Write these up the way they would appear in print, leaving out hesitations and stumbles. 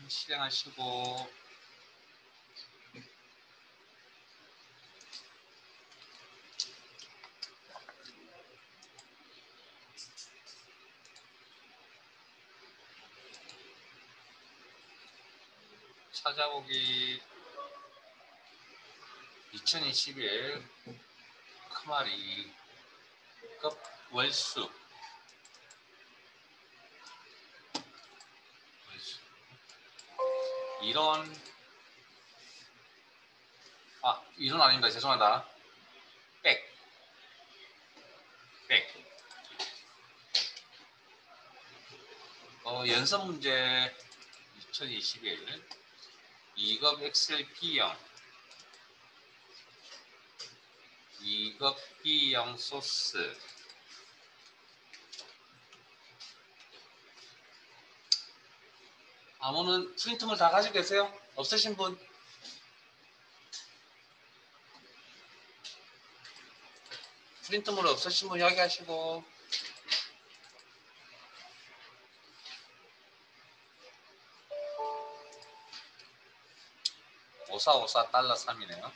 실행하시고 찾아보기 2021 크마리 급 월수 이런 이런 아닙니다. 죄송하다. 백 연습 문제 2021 2급 엑셀 B형 2급 B형 소스 아무는 프린트물 다 가지고 계세요? 없으신 분? 프린트물 없으신 분 이야기하시고 $54.3이네요.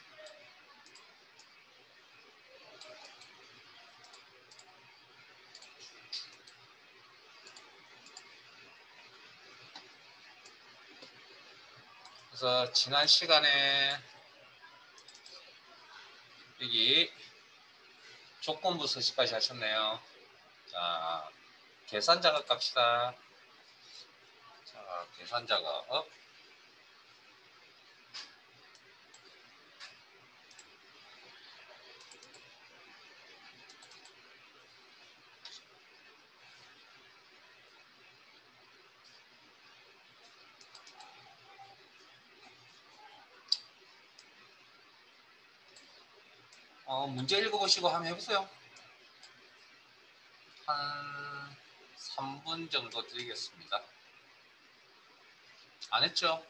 그래서 지난 시간에 여기 조건부 서식까지 하셨네요. 자, 계산 작업 갑시다. 자, 계산 작업. 문제 읽어보시고 한번 해보세요. 한 3분 정도 드리겠습니다. 안 했죠?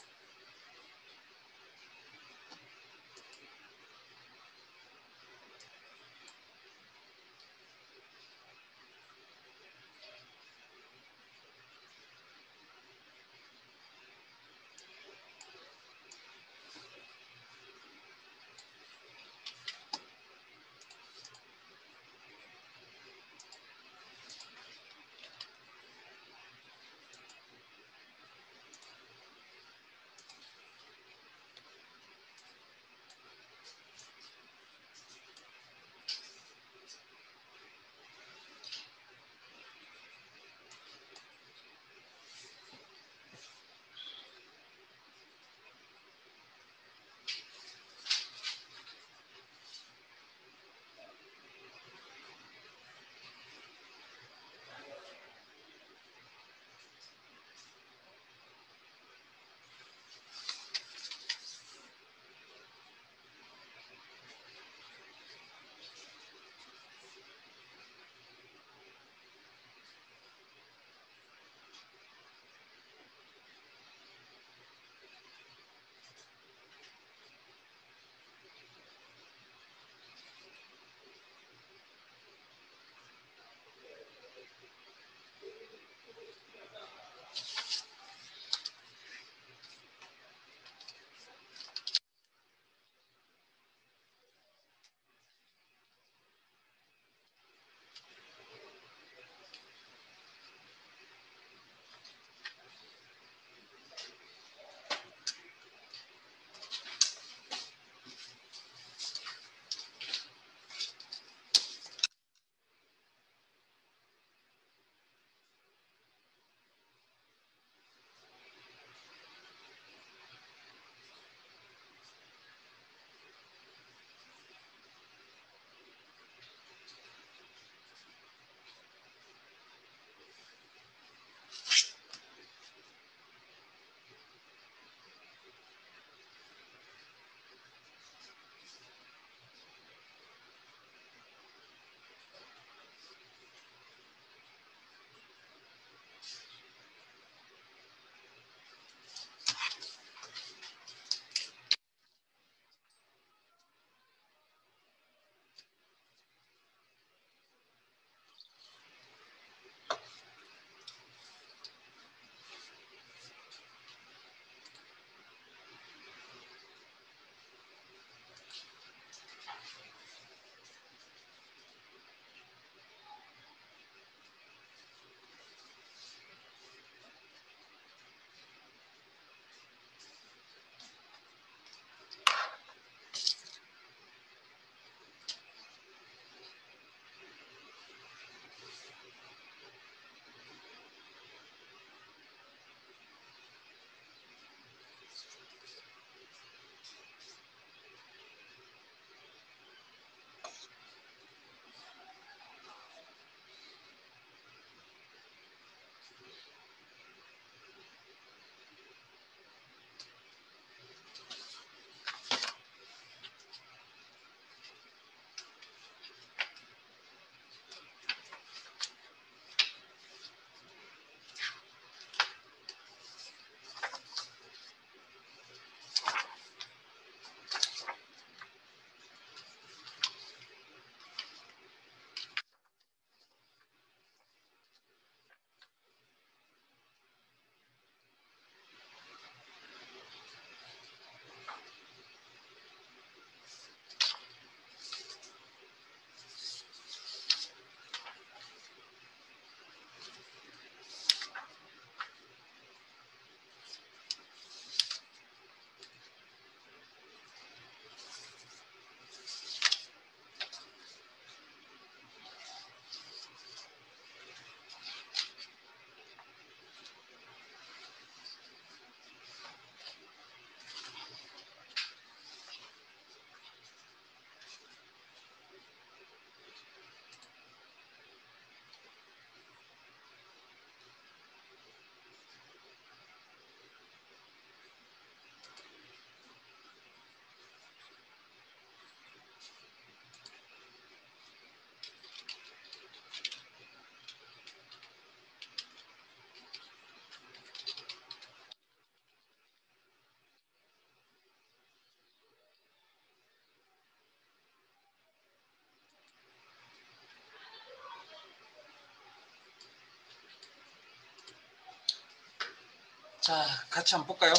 자, 같이 한번 볼까요?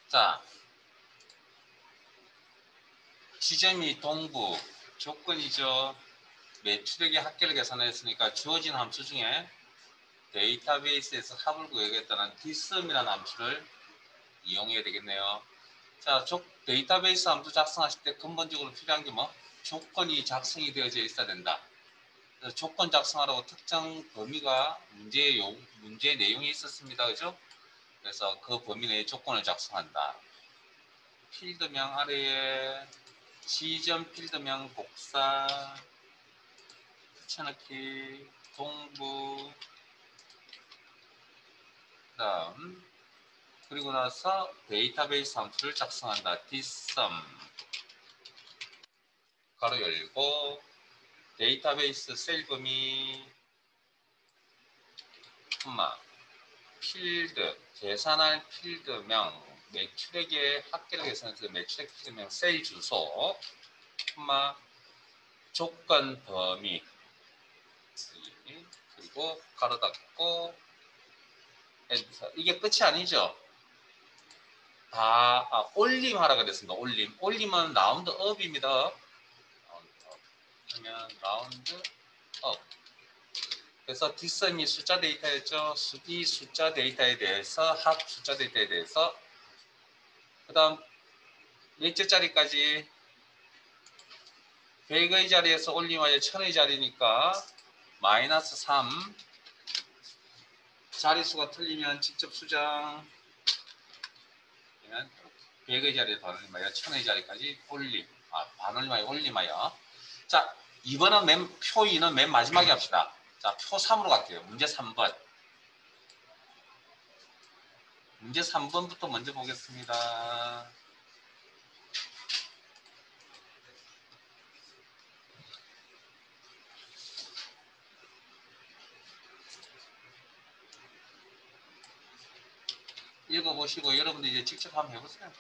자, 지점이 동부, 조건이죠. 매출액의 합계를 계산했으니까 주어진 함수 중에 데이터베이스에서 합을 구하겠다는 dsum이라는 함수를 이용해야 되겠네요. 자, 데이터베이스 함수 작성하실 때 근본적으로 필요한 게 뭐? 조건이 작성이 되어져 있어야 된다. 그래서 조건 작성하라고 특정 범위가 문제 내용이 있었습니다. 그죠? 그래서 그 범위 내에 조건을 작성한다. 필드명 아래에 지점 필드명 복사 붙여넣기 동부 그다음 그리고 나서 데이터베이스 함수를 작성한다. dsum 가로 열고 데이터베이스 셀 범위 콤마 필드 계산할 필드명 매출액의 합계를 계산해서 매출액 필드명 셀 주소 콤마 조건 범위 그리고 가로 닫고 엔터. 이게 끝이 아니죠. 올림 하라 그랬습니다. 올림은 라운드 업입니다. 그러면 라운드 업. 그래서 뒷선이 숫자 데이터였죠. 이 숫자 데이터에 대해서 합 숫자 데이터에 대해서 그 다음 몇째 자리까지 100의 자리에서 올림하여 1000의 자리니까 마이너스 3 자리수가 틀리면 직접 수정 100의 자리에 반올림하여 1000의 자리까지 올림 반올림하여 올림하여 자 이번은 표 2는 맨 마지막에 합시다. 자 표 3으로 갈게요. 문제 3번 문제 3번부터 먼저 보겠습니다. 읽어보시고 여러분들 이제 직접 한번 해보세요.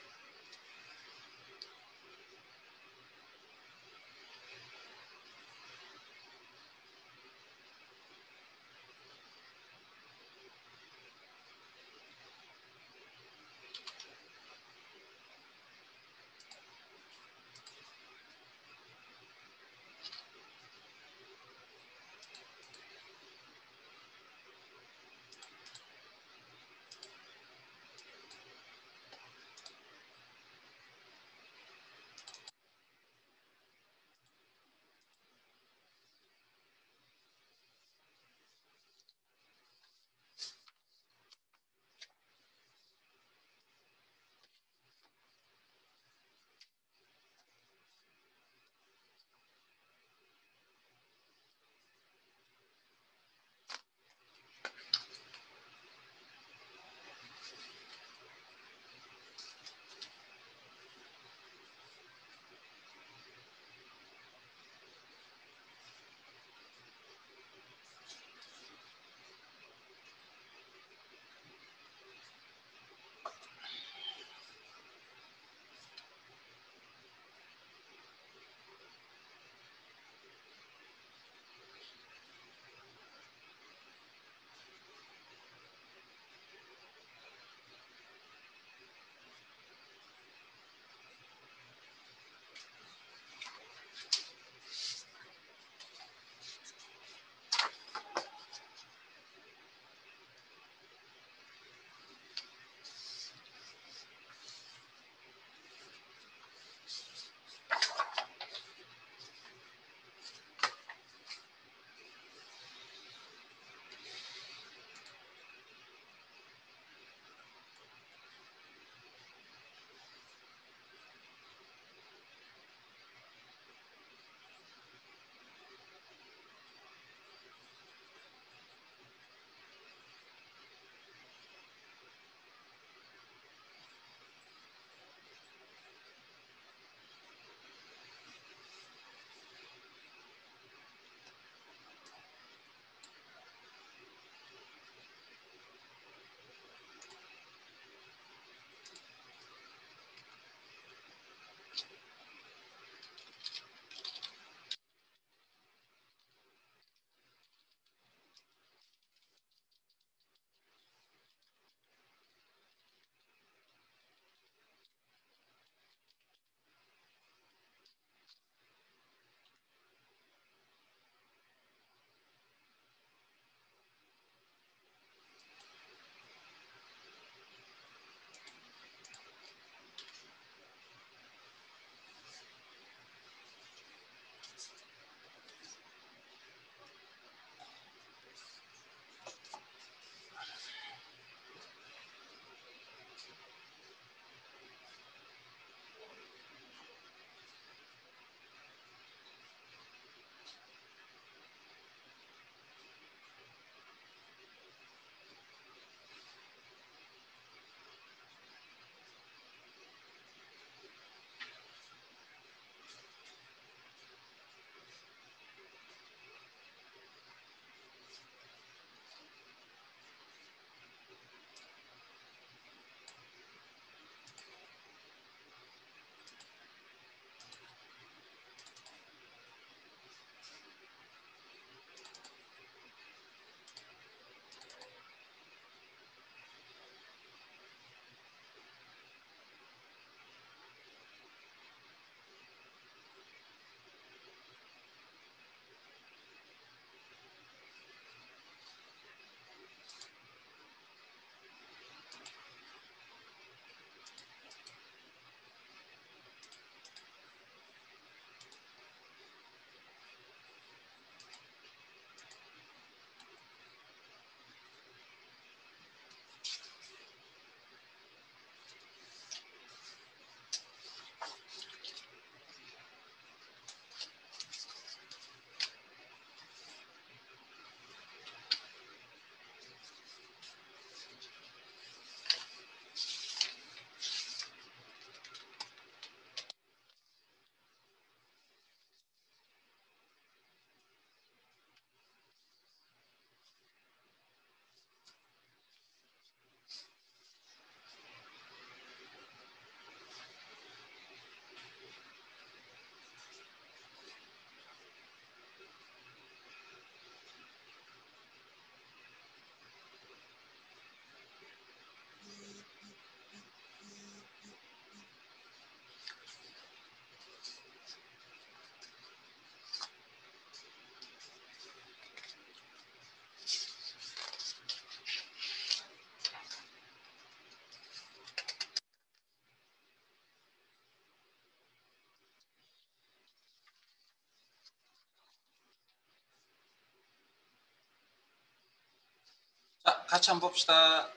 같이 한번 봅시다.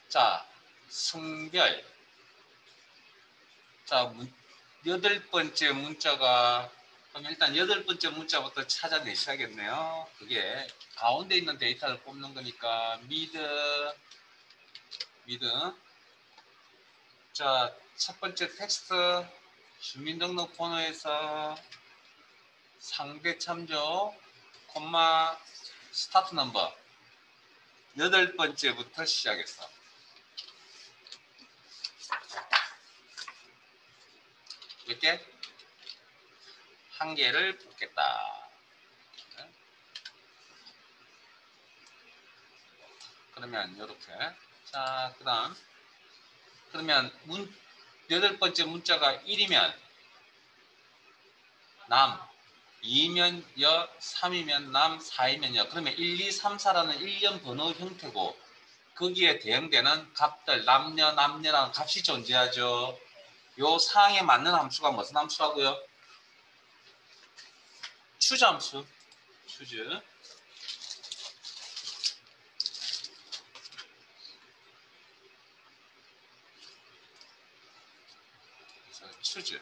자, 성별. 자, 여덟 번째 문자가, 그럼 일단 여덟 번째 문자부터 찾아내셔야겠네요. 그게 가운데 있는 데이터를 뽑는 거니까, 미드. 자, 첫 번째 텍스트, 주민등록번호에서 상대 참조, 콤마, 스타트 넘버. 여덟 번째부터 시작했어. 몇 개? 한 개를 뽑겠다. 그러면 이렇게. 자, 그러면 여덟 번째 문자가 1이면 남, 2면 여, 3이면 남, 4이면 여. 그러면 1, 2, 3, 4라는 일련 번호 형태고 거기에 대응되는 값들, 남녀라는 값이 존재하죠. 요 사항에 맞는 함수가 무슨 함수라고요? 추즈 함수. 추즈. 추즈.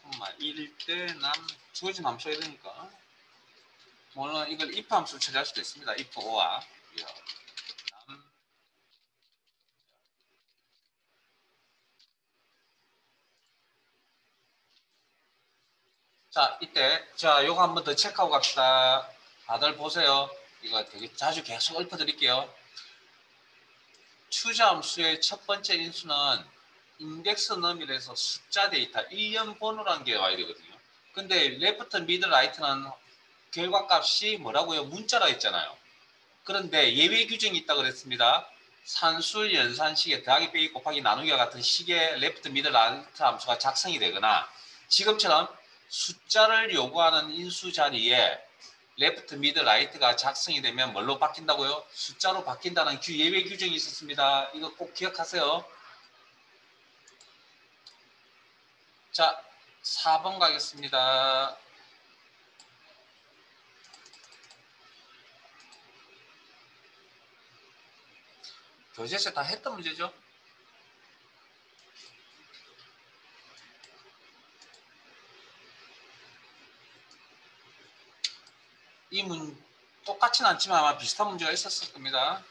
콤마 1일 때 남, 주어진 함수가 이러니까 물론 이걸 if 함수로 처리할 수도 있습니다. if 오와 남. 자, 이때 자 요거 한번 더 체크하고 갑시다. 다들 보세요. 이거 되게 자주 계속 읊어드릴게요. 추자 함수의 첫 번째 인수는 인덱스 넘이라서 숫자 데이터 1년 번호라는 게 와야 되거든요. 근데 레프트 미드 라이트는 결과값이 뭐라고요? 문자라 했잖아요. 그런데 예외 규정이 있다고 그랬습니다. 산술 연산식에 더하기 빼기 곱하기 나누기와 같은 식의 레프트 미드 라이트 함수가 작성이 되거나 지금처럼 숫자를 요구하는 인수 자리에 레프트 미드 라이트가 작성이 되면 뭘로 바뀐다고요? 숫자로 바뀐다는 예외 규정이 있었습니다. 이거 꼭 기억하세요. 자, 4번 가겠습니다. 교재에서 다 했던 문제죠? 똑같지는 않지만 아마 비슷한 문제가 있었을 겁니다.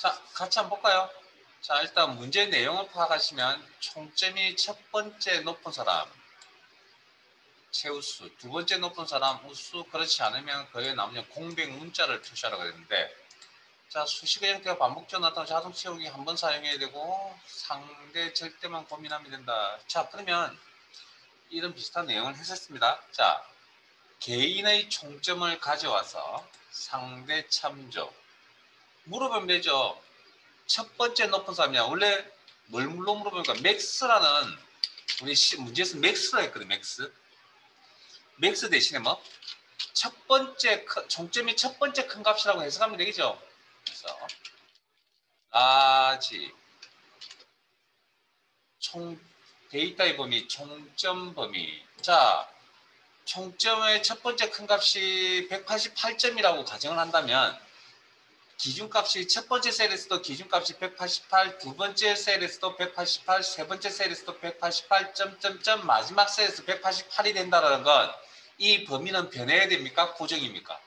자, 같이 한번 볼까요? 자, 일단 문제 내용을 파악하시면 총점이 첫 번째 높은 사람 최우수, 두 번째 높은 사람 우수, 그렇지 않으면 거기에 나오는 공백 문자를 표시하라고 했는데, 자, 수식을 이렇게 반복적으로 나타나면 자동 채우기 한 번 사용해야 되고 상대 절대만 고민하면 된다. 자, 그러면 이런 비슷한 내용을 했었습니다. 자, 개인의 총점을 가져와서 상대 참조 물어보면 되죠. 첫 번째 높은 사람이야. 원래 뭘로 물어보니까 맥스라는, 우리 문제에서 맥스라 했거든. 맥스 대신에 뭐 첫 번째 총점이 첫 번째 큰 값이라고 해석하면 되겠죠. 그래서 라지 총 데이터의 범위, 총점 범위. 자, 총점의 첫 번째 큰 값이 188점이라고 가정을 한다면 기준값이 첫 번째 셀에서도 기준값이 188, 두 번째 셀에서도 188, 세 번째 셀에서도 188, 점점점 마지막 셀에서 188이 된다는 건 이 범위는 변해야 됩니까? 고정입니까?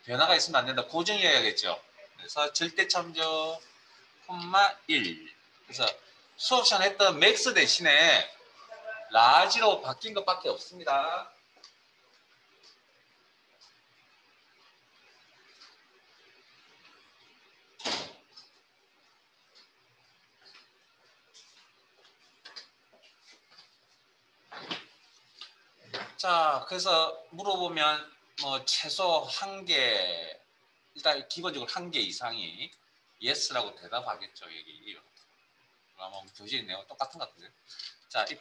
변화가 있으면 안 된다. 고정이어야겠죠. 그래서 절대 참조, 1. 그래서 수업 시간에 했던 맥스 대신에 라지로 바뀐 것밖에 없습니다. 자, 그래서 물어보면 뭐 최소 한 개, 일단 기본적으로 한 개 이상이 yes라고 대답하겠죠. 여기 아마 교재에 내용 똑같은 것 같은데. 자, if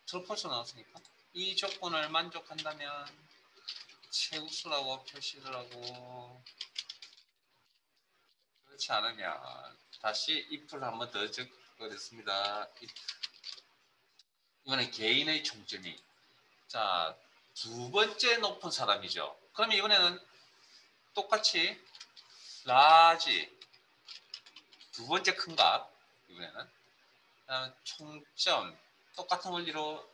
true false 나왔으니까 이 조건을 만족한다면 최우수라고 표시를 하고, 그렇지 않으면 다시 if를 한번 더 적어냈습니다. 이번에 개인의 총점이, 자, 두 번째 높은 사람이죠. 그러면 이번에는 똑같이 라지 두 번째 큰 값, 이번에는 총점 똑같은 원리로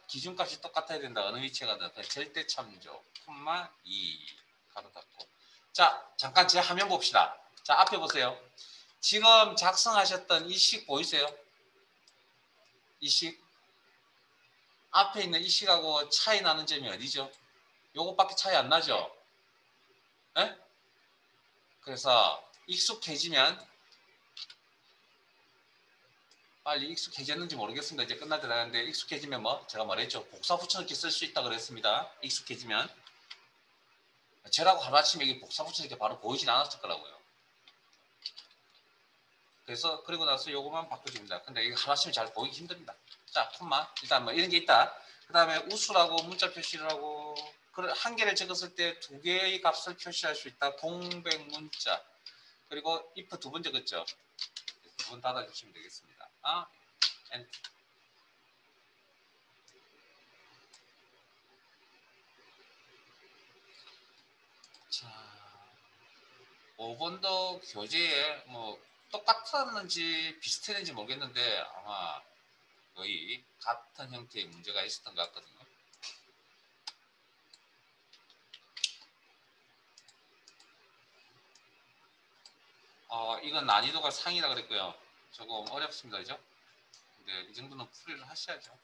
기준값이 똑같아야 된다. 어느 위치에 가든 절대 참조, 콤마 2 가로 닫고. 자, 잠깐 제 화면 봅시다. 자, 앞에 보세요. 지금 작성하셨던 이 식 보이세요? 이 식. 앞에 있는 이 식하고 차이 나는 점이 어디죠? 요것밖에 차이 안 나죠? 네? 그래서 익숙해지면, 빨리 익숙해졌는지 모르겠습니다. 이제 끝날 때 나는데, 익숙해지면 뭐 제가 말했죠. 복사 붙여넣기 쓸 수 있다 그랬습니다. 익숙해지면. 저라고 하루아침에 이게 복사 붙여넣기 바로 보이진 않았을 거라고요. 그래서 그리고 나서 요거만 바꿔줍니다. 근데 이게 하루아침에 잘 보이기 힘듭니다. 자, 콤마. 일단 뭐 이런 게 있다. 그 다음에 우수라고 문자 표시를 하고, 한 개를 적었을 때 두 개의 값을 표시할 수 있다. 공백 문자. 그리고 if 두 번 적었죠. 두 번 닫아주시면 되겠습니다. 엔터. 자, 5번도 교재에 뭐 똑같았는지 비슷했는지 모르겠는데 아마 거의 같은 형태의 문제가 있었던 것 같거든요. 이건 난이도가 상이라 그랬고요. 조금 어렵습니다. 그죠? 근데 이 정도는 풀이를 하셔야죠.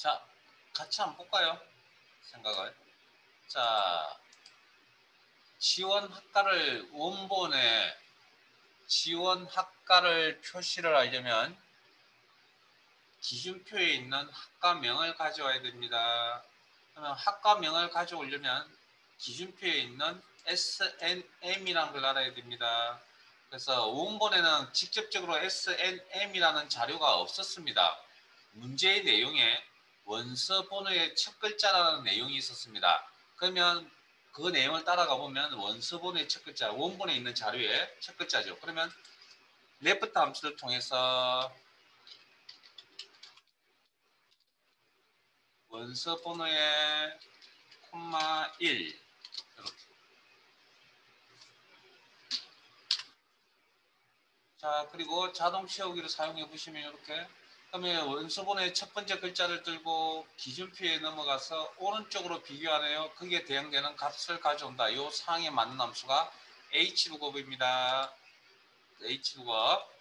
자, 같이 한번 볼까요? 생각을. 자, 지원 학과를 원본에 지원 학과를 표시를 하려면 기준표에 있는 학과명을 가져와야 됩니다. 그러면 학과명을 가져오려면 기준표에 있는 SNM이라는 걸 알아야 됩니다. 그래서 원본에는 직접적으로 SNM이라는 자료가 없었습니다. 문제의 내용에 원서 번호의 첫 글자라는 내용이 있었습니다. 그러면 그 내용을 따라가 보면 원서 번호의 첫 글자, 원본에 있는 자료의 첫 글자죠. 그러면 레프트 함수를 통해서 원서 번호의 콤마 1 이렇게. 자, 그리고 자동 채우기를 사용해 보시면 이렇게. 그러면 원서 번호의 첫 번째 글자를 들고 기준표에 넘어가서 오른쪽으로 비교하네요. 그게 대응되는 값을 가져온다. 이 상에 맞는 함수가 H룩업입니다. H룩업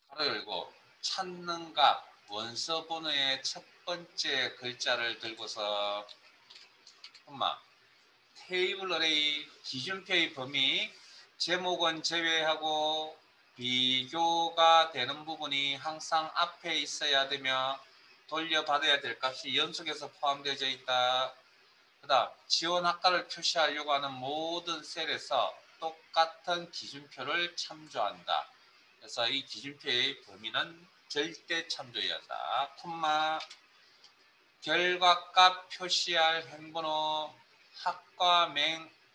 가로 열고 찾는 값 원서 번호의 첫 번째 글자를 들고서 엄마 테이블 어레이 기준표의 범위 제목은 제외하고 비교가 되는 부분이 항상 앞에 있어야 되며 돌려받아야 될 값이 연속해서 포함되어 있다. 그 다음 지원 학과를 표시하려고 하는 모든 셀에서 똑같은 기준표를 참조한다. 그래서 이 기준표의 범위는 절대 참조해야 한다. 콤마 결과값 표시할 행번호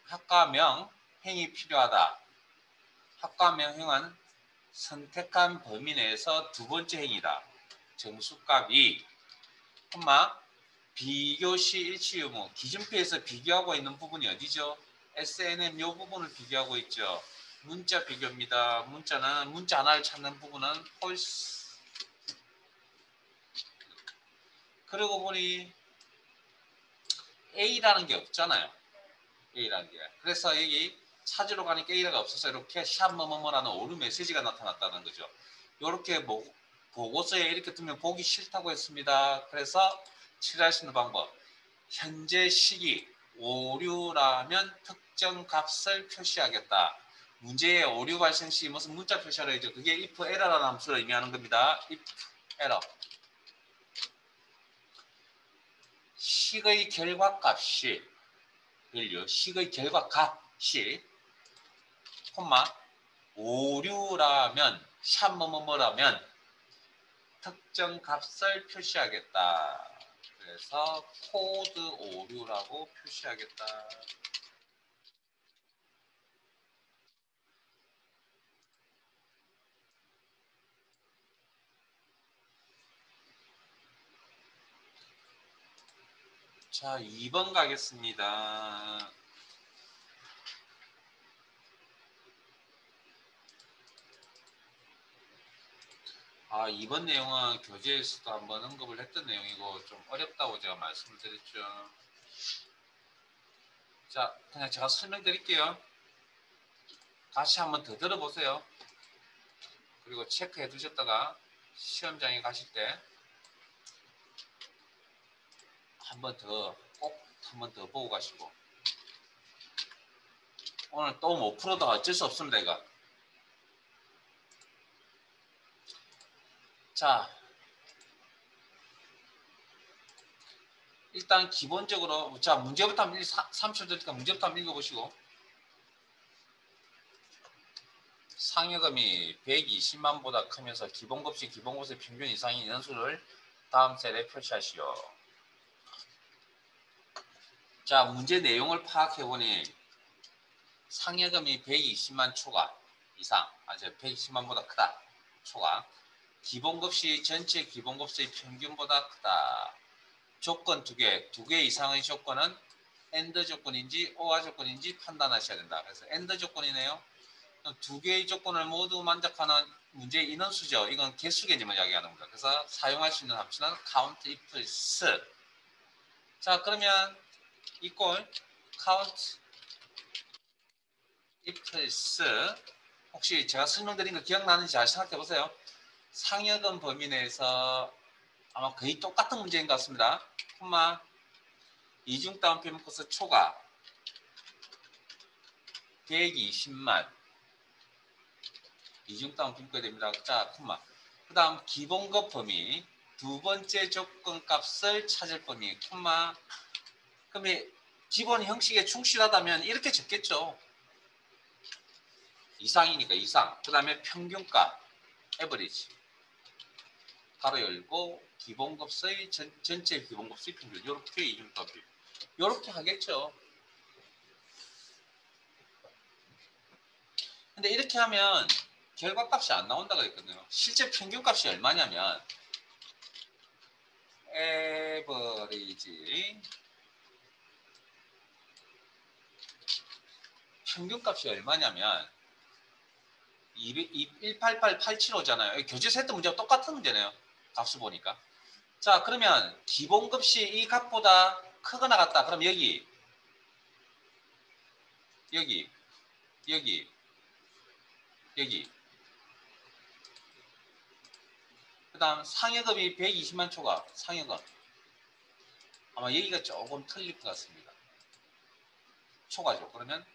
학과명 행이 필요하다. 학과명행은 선택한 범위 내에서 두 번째 행이다. 정수값이 비교시 일치 유무 기준표에서 비교하고 있는 부분이 어디죠? SNM 요 부분을 비교하고 있죠. 문자 비교입니다. 문자는 문자 하나를 찾는 부분은 홀스. 그러고 보니 A라는 게 없잖아요. A라는 게. 그래서 여기 찾으러 가니까 A가 없어서 이렇게 샵 뭐뭐뭐라는 오류 메시지가 나타났다는 거죠. 이렇게 보고서에 이렇게 뜨면 보기 싫다고 했습니다. 그래서 칠할 수 있는 방법. 현재 시기 오류라면 특정 값을 표시하겠다. 문제의 오류 발생 시 무슨 문자 표시하라 했죠. 그게 if error라는 함수를 의미하는 겁니다. if error. 식의 결과값이 식의 결과값이 오류라면 샵 뭐뭐뭐라면 특정 값을 표시하겠다. 그래서 코드 오류라고 표시하겠다. 자, 2번 가겠습니다. 이번 내용은 교재에서도 한번 언급을 했던 내용이고 좀 어렵다고 제가 말씀을 드렸죠. 자, 그냥 제가 설명드릴게요. 다시 한번 더 들어보세요. 그리고 체크해 두셨다가 시험장에 가실 때 꼭 한 번 더 보고 가시고. 오늘 또 못 풀어도 어쩔 수 없습니다, 이거. 자, 일단 기본적으로 자 문제부터 한번 30초 되니까 문제부터 한번 읽어보시고. 상여금이 120만보다 크면서 기본급식 기본고세 평균 이상인 인원수를 다음 셀에 표시하시오. 자, 문제 내용을 파악해보니 상여금이 120만 초과 이상, 120만보다 크다. 초과. 기본급식 전체 기본급수의 평균보다 크다. 조건 두 개 이상의 조건은 AND 조건인지 OR 조건인지 판단하셔야 된다. 그래서 AND 조건이네요. 두 개의 조건을 모두 만족하는 문제의 인원수죠. 이건 개수 개념을 이야기하는 겁니다. 그래서 사용할 수 있는 함수는 count ifs. 자, 그러면 equal count ifs 혹시 제가 설명드린 거 기억나는지 잘 생각해 보세요. 상여금 범위 내에서 아마 거의 똑같은 문제인 것 같습니다. 콤마 이중 다운 페이먼트 코스트 초과 120만 이중 다운 페이먼트가 됩니다. 자, 콤마 그 다음 기본급 범위 두 번째 조건 값을 찾을 범위 콤마 그러면 기본 형식에 충실하다면 이렇게 적겠죠. 이상이니까 이상. 그 다음에 평균값 에버리지 바로 열고 기본급수의 전체 기본급수의 평균 이렇게 이중값이 이렇게 하겠죠. 근데 이렇게 하면 결과값이 안 나온다고 했거든요. 실제 평균값이 얼마냐면 에버리지 평균값이 얼마냐면 188875잖아요. 교재 세트 문제와 똑같은 문제네요. 값수 보니까. 자, 그러면 기본급시 이 값보다 크거나 같다. 그럼 여기 그 다음 상여금이 120만 초과 상여금 아마 여기가 조금 틀릴 것 같습니다. 초과죠. 그러면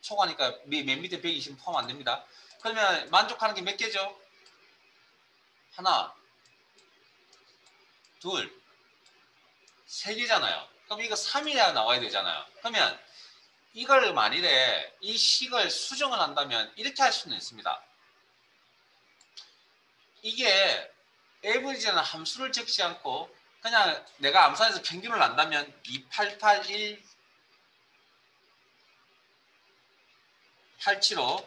초과니까 맨 밑에 120 포함 안 됩니다. 그러면 만족하는 게 몇 개죠? 하나, 둘, 세 개잖아요. 그럼 이거 3이라 나와야 되잖아요. 그러면 이걸 만일에 이 식을 수정을 한다면 이렇게 할 수는 있습니다. 이게 에버리지라는 함수를 적지 않고 그냥 내가 암산해서 평균을 난다면 2881 875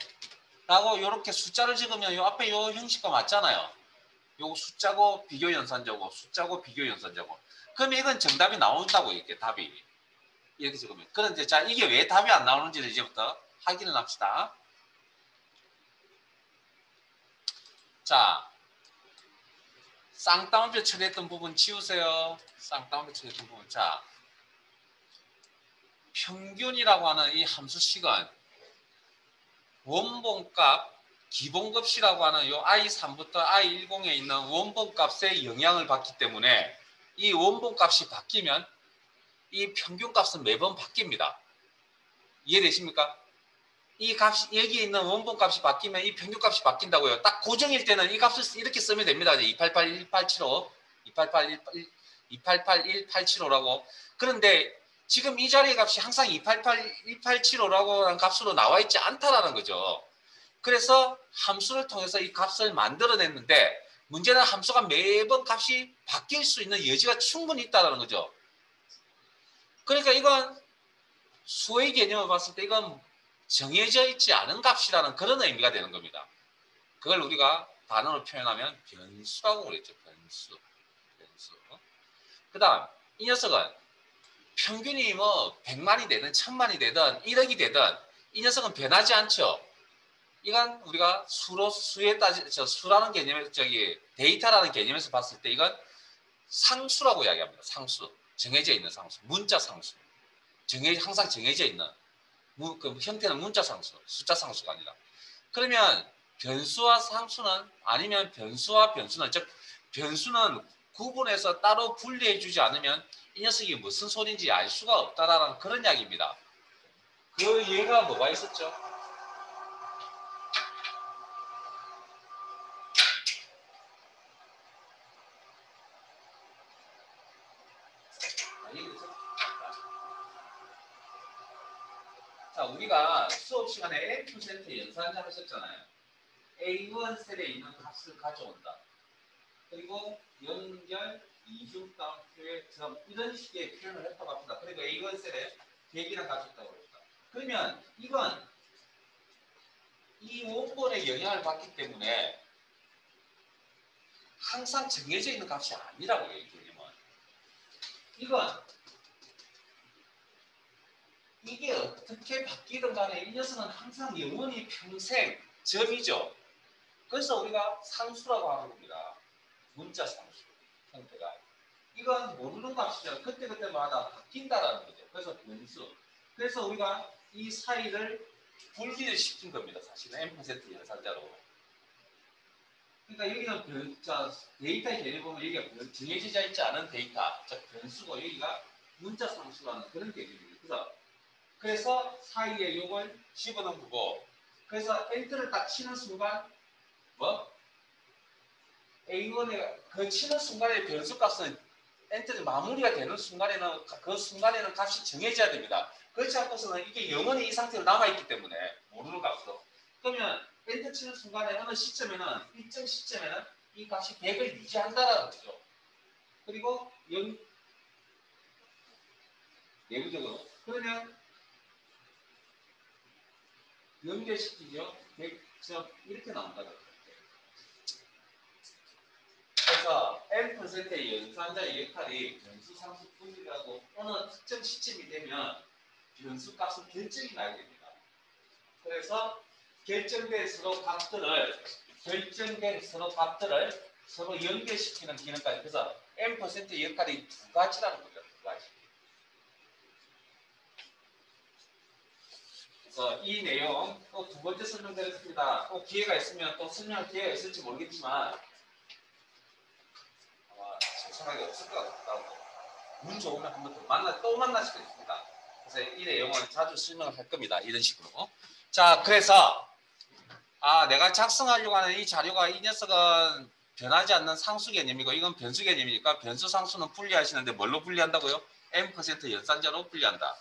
라고 이렇게 숫자를 적으면 요 앞에 요 형식과 맞잖아요. 요 숫자고 비교 연산자고 숫자고 비교 연산자고 그러면 이건 정답이 나온다고 이렇게 답이 이렇게 적으면 그런데 자 이게 왜 답이 안 나오는지를 이제부터 확인을 합시다. 자 쌍따옴표 처리했던 부분 지우세요. 쌍따옴표 처리했던 부분 자 평균이라고 하는 이 함수식은 원본값 기본급시라고 하는 요 I3부터 I10에 있는 원본값의 영향을 받기 때문에 이 원본값이 바뀌면 이 평균값은 매번 바뀝니다. 이해되십니까? 이 값이 여기에 있는 원본값이 바뀌면 이 평균값이 바뀐다고요. 딱 고정일 때는 이 값을 이렇게 쓰면 됩니다. 288185, 288185라고. 그런데 지금 이 자리의 값이 항상 288185라고 하는 값으로 나와 있지 않다라는 거죠. 그래서 함수를 통해서 이 값을 만들어냈는데 문제는 함수가 매번 값이 바뀔 수 있는 여지가 충분히 있다는 거죠. 그러니까 이건 수의 개념을 봤을 때 이건 정해져 있지 않은 값이라는 그런 의미가 되는 겁니다. 그걸 우리가 단어로 표현하면 변수라고 그랬죠. 변수. 그 다음 이 녀석은 평균이 뭐 100만이 되든 1000만이 되든 1억이 되든 이 녀석은 변하지 않죠. 이건 우리가 수에 수라는 개념에서 데이터라는 개념에서 봤을 때 이건 상수라고 이야기합니다. 상수. 정해져 있는 상수. 문자 상수. 항상 정해져 있는 그 형태는 문자 상수, 숫자 상수가 아니라. 그러면 변수와 상수는 아니면 변수와 변수는 즉 변수는 구분해서 따로 분리해 주지 않으면 이 녀석이 무슨 소리인지 알 수가 없다라는 그런 이야기입니다. 그 예가 뭐가 있었죠? 자, 우리가 수업 시간에 A% 연산자 하셨잖아요. A1 셀에 있는 값을 가져온다. 그리고 연결 이중 따옴표의 점 이런 식의 표현을 했다고 합니다. 그리고 A1 셀에 100이랑 가졌다고 합니다. 그러면 이건 이 원본의 영향을 받기 때문에 항상 정해져 있는 값이 아니라고 얘기해요. 이건 이게 어떻게 바뀌든 간에 이 녀석은 항상 영원히 평생 점이죠. 그래서 우리가 상수라고 하는 겁니다. 문자 상수 형태가. 이건 모르는 값이죠. 그때그때마다 바뀐다라는 거죠. 그래서 변수. 그래서 우리가 이 사이를 분리를 시킨 겁니다. 사실은 n% 연산자로. 그러니까 여기는 데이터의 개념 보면 여기가 정해지지 있지 않은 데이터, 변수고 여기가 문자 상수라는 그런 개념입니다. 그래서 사이에 이걸 집어넣은 거고, 그래서 엔터를 딱 치는 순간 뭐 A1에 그 치는 순간에 변수 값은 엔터가 마무리가 되는 순간에는 그 순간에는 값이 정해져야 됩니다. 그렇지 않고서는 이게 영원히 이 상태로 남아있기 때문에 모르는 값으로. 그러면 엔터 치는 순간에 어느 시점에는 일정 시점에는 이 값이 100을 유지한다라는 거죠. 그리고 내부적으로 그러면 연결시키죠. 100점 이렇게 나온다고. 그래서 n%의 연산자의 역할이 변수 상수 분리하고 어느 특정 시점이 되면 변수 값은 결정이 나야 됩니다. 그래서 결정된 서로 값들을 서로 연결시키는 기능까지. 그래서 n%의 역할이 두 가지라는 거죠. 두 가지. 그래서 이 내용 또 두 번째 설명드렸습니다. 또 기회가 있으면 또 설명할 기회가 있을지 모르겠지만 아마 신청하기 없을 것 같다고. 운 좋으면 한 번 더 또 만날 수도 있습니다. 그래서 이 내용은 자주 설명을 할 겁니다. 이런 식으로. 자, 그래서 내가 작성하려고 하는 이 자료가 이 녀석은 변하지 않는 상수 개념이고 이건 변수 개념이니까 변수 상수는 분리하시는데 뭘로 분리한다고요? n% 연산자로 분리한다.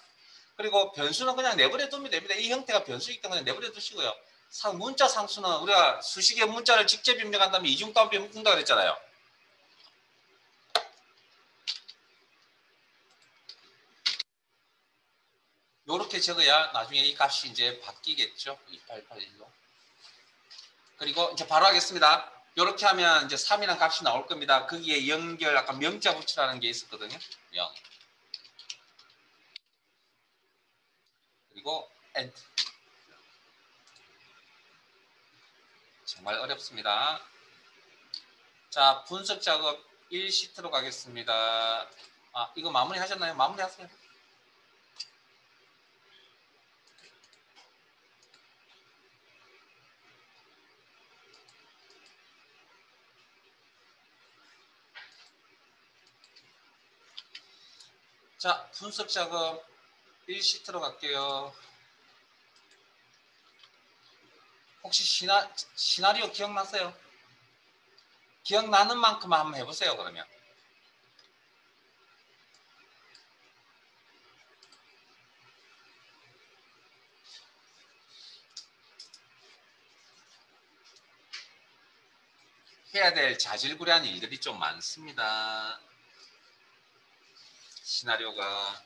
그리고 변수는 그냥 내버려 두면 됩니다. 이 형태가 변수이기 때문에 내버려 두시고요. 문자 상수는 우리가 수식의 문자를 직접 입력한다면 이중따옴표 묶는다 그랬잖아요. 요렇게 적어야 나중에 이 값이 이제 바뀌겠죠. 2881로. 그리고 이제 바로 하겠습니다. 요렇게 하면 이제 3이라는 값이 나올 겁니다. 거기에 연결, 아까 명자 붙이라는 게 있었거든요. 0. 그리고 엔터. 정말 어렵습니다. 자, 분석 작업 1시트로 가겠습니다. 이거 마무리 하셨나요? 마무리 하세요. 자, 분석 작업 1시트로 갈게요. 혹시 시나리오 기억나세요? 기억나는 만큼만 한번 해보세요, 그러면. 해야 될 자질구레한 일들이 좀 많습니다. 시나리오가.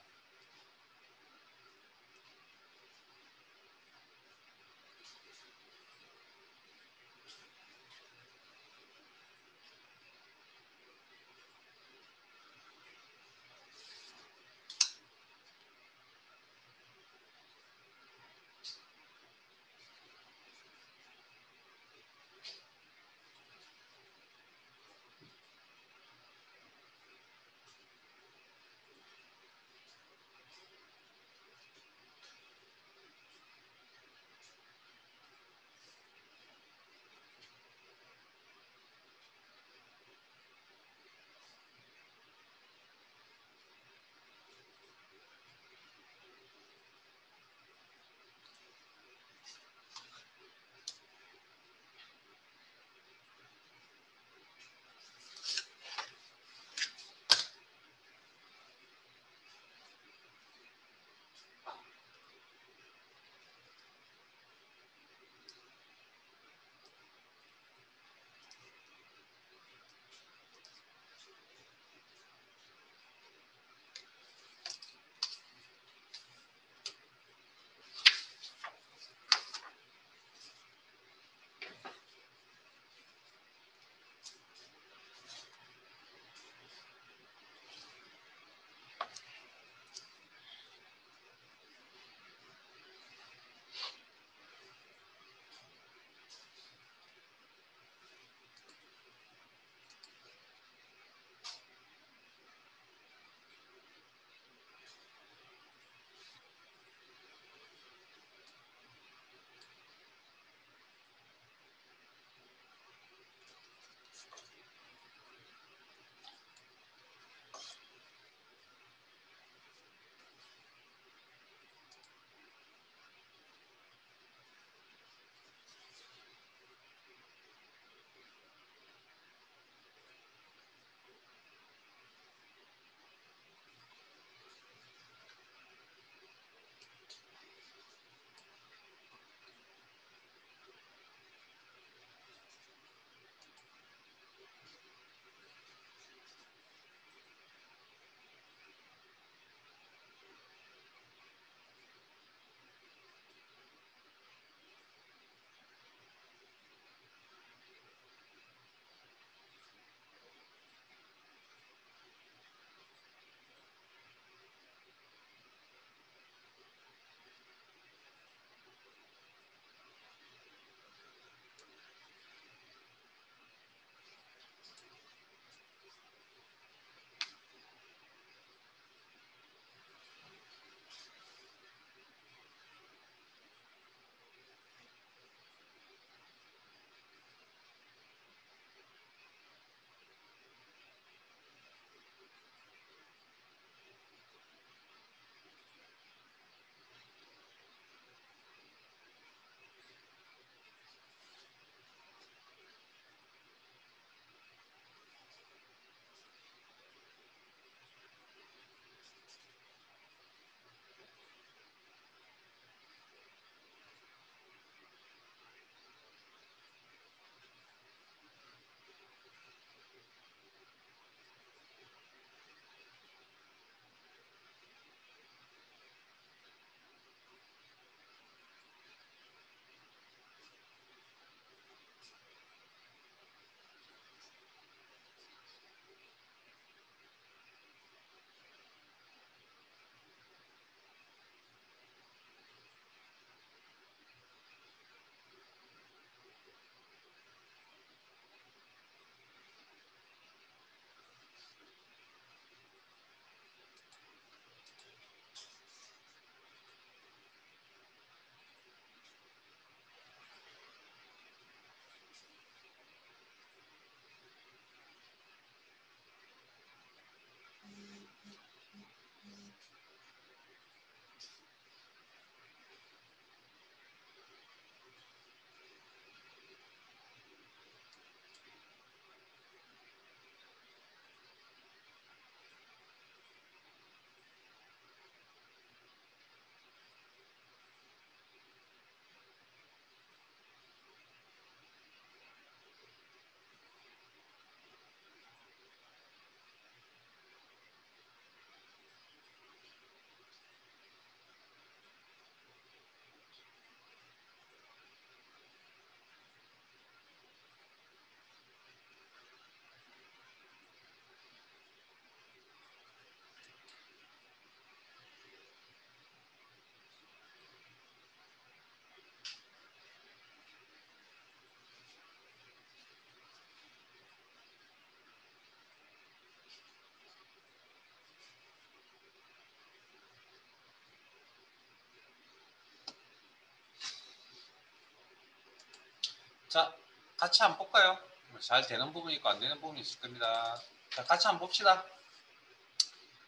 자, 같이 한번 볼까요? 잘 되는 부분이 있고 안 되는 부분이 있을 겁니다. 자, 같이 한번 봅시다.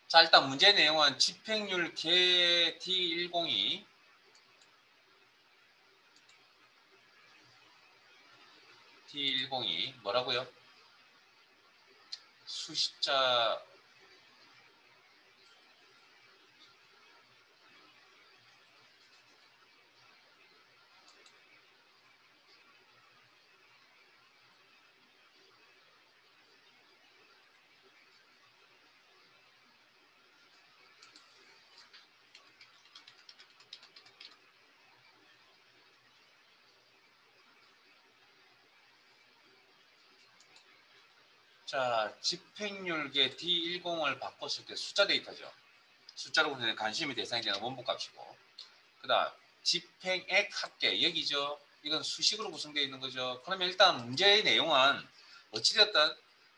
자, 일단 문제 내용은 집행률 개 D102 D102 뭐라고요? 수십자 자, 집행률계 D10을 바꿨을 때 숫자 데이터죠. 숫자로 보면 관심이 대상이 되는 원본값이고, 그 다음 집행액 합계 여기죠. 이건 수식으로 구성되어 있는 거죠. 그러면 일단 문제의 내용은 어찌됐든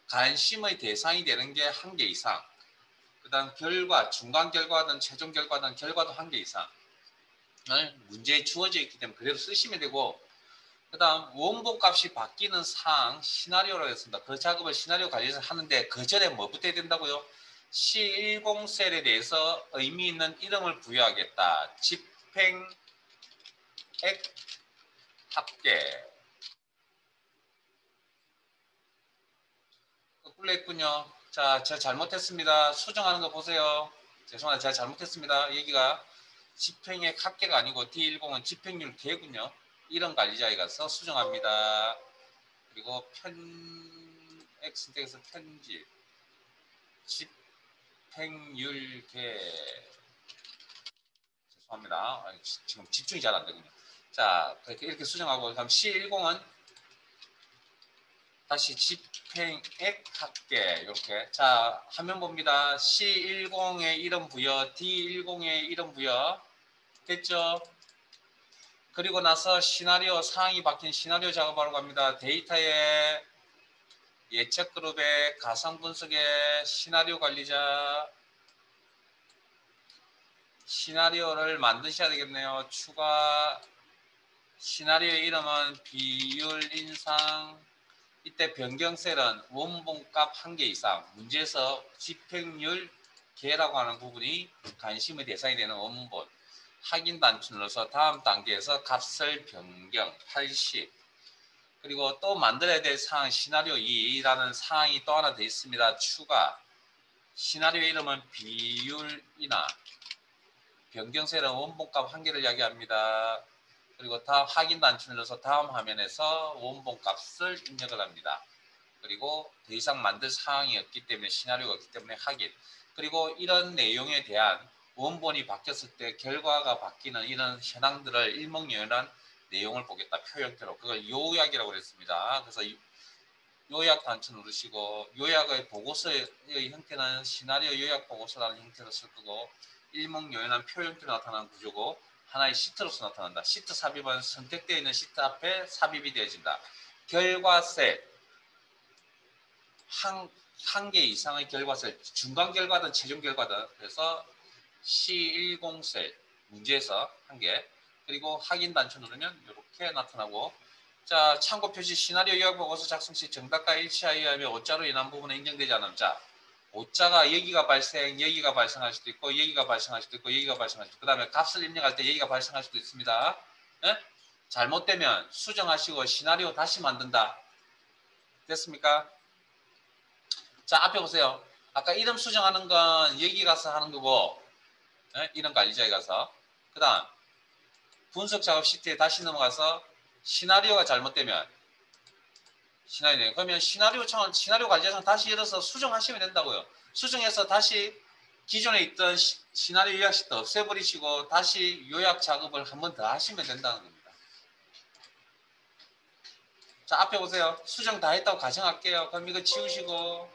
관심의 대상이 되는 게 한 개 이상, 그 다음 결과, 중간 결과든 최종 결과든 결과도 한 개 이상을 문제에 주어져 있기 때문에 그대로 쓰시면 되고, 그 다음 원본값이 바뀌는 사항 시나리오라고 했습니다. 그 작업을 시나리오 관리에서 하는데 그 전에 뭐부터 해야 된다고요? C10셀에 대해서 의미 있는 이름을 부여하겠다. 집행액 합계. 거꾸로 했군요. 자, 제가 잘못했습니다. 수정하는 거 보세요. 죄송합니다. 제가 잘못했습니다. 여기가 집행액 합계가 아니고 D10은 집행률 계군요. 이름 관리자에 가서 수정합니다. 그리고 X택에서 편집 집행률계 죄송합니다. 지금 집중이 잘 안 되군요. 자, 이렇게 수정하고 그다음 C10은 다시 집행액 합계 이렇게 자 화면 봅니다. C10의 이름 부여 D10의 이름 부여 됐죠? 그리고 나서 시나리오 상황이 바뀐 시나리오 작업하러 갑니다. 데이터에 예측 그룹의 가상 분석의 시나리오 관리자 시나리오를 만드셔야 되겠네요. 추가 시나리오의 이름은 비율 인상 이때 변경셀은 원본값 한 개 이상 문제에서 집행률 계라고 하는 부분이 관심의 대상이 되는 원본 확인 단추 눌러서 다음 단계에서 값을 변경 80 그리고 또 만들어야 될 사항 시나리오 2라는 사항이 또 하나 더 있습니다. 추가 시나리오 이름은 비율이나 변경셀은 원본값 한 개를 이야기합니다. 그리고 다음 확인 단추 눌러서 다음 화면에서 원본값을 입력을 합니다. 그리고 더 이상 만들 사항이 없기 때문에 시나리오가 없기 때문에 확인. 그리고 이런 내용에 대한 원본이 바뀌었을 때 결과가 바뀌는 이런 현황들을 일목요연한 내용을 보겠다. 표 형태로. 그걸 요약이라고 그랬습니다. 그래서 요약 단추 누르시고 요약의 보고서의 형태는 시나리오 요약 보고서라는 형태로 쓸 거고 일목요연한 표 형태로 나타나는 구조고 하나의 시트로서 나타난다. 시트 삽입은 선택되어 있는 시트 앞에 삽입이 되어진다. 결과셀 한 개 이상의 결과셀 중간 결과든 최종 결과든 그래서 C10셀 문제에서 한 개 그리고 확인 단추 누르면 이렇게 나타나고 자 참고 표시 시나리오 요약 보고서 작성 시 정답과 일치하여야 하며 오자로 인한 부분은 인정되지 않음. 자 오자가 여기가 발생할 수도 있고 여기가 발생할 수도 있고 여기가 발생할 수도 있고 그 다음에 값을 입력할 때 여기가 발생할 수도 있습니다. 예? 잘못되면 수정하시고 시나리오 다시 만든다. 됐습니까? 자 앞에 보세요. 아까 이름 수정하는 건 여기 가서 하는 거고 이름 관리자에 가서 그 다음 분석 작업 시트에 다시 넘어가서 시나리오가 잘못되면 시나리오 그러면 시나리오 관리자상 다시 열어서 수정하시면 된다고요. 수정해서 다시 기존에 있던 시나리오 요약 시트 없애버리시고 다시 요약 작업을 한 번 더 하시면 된다는 겁니다. 자 앞에 보세요. 수정 다 했다고 가정할게요. 그럼 이거 지우시고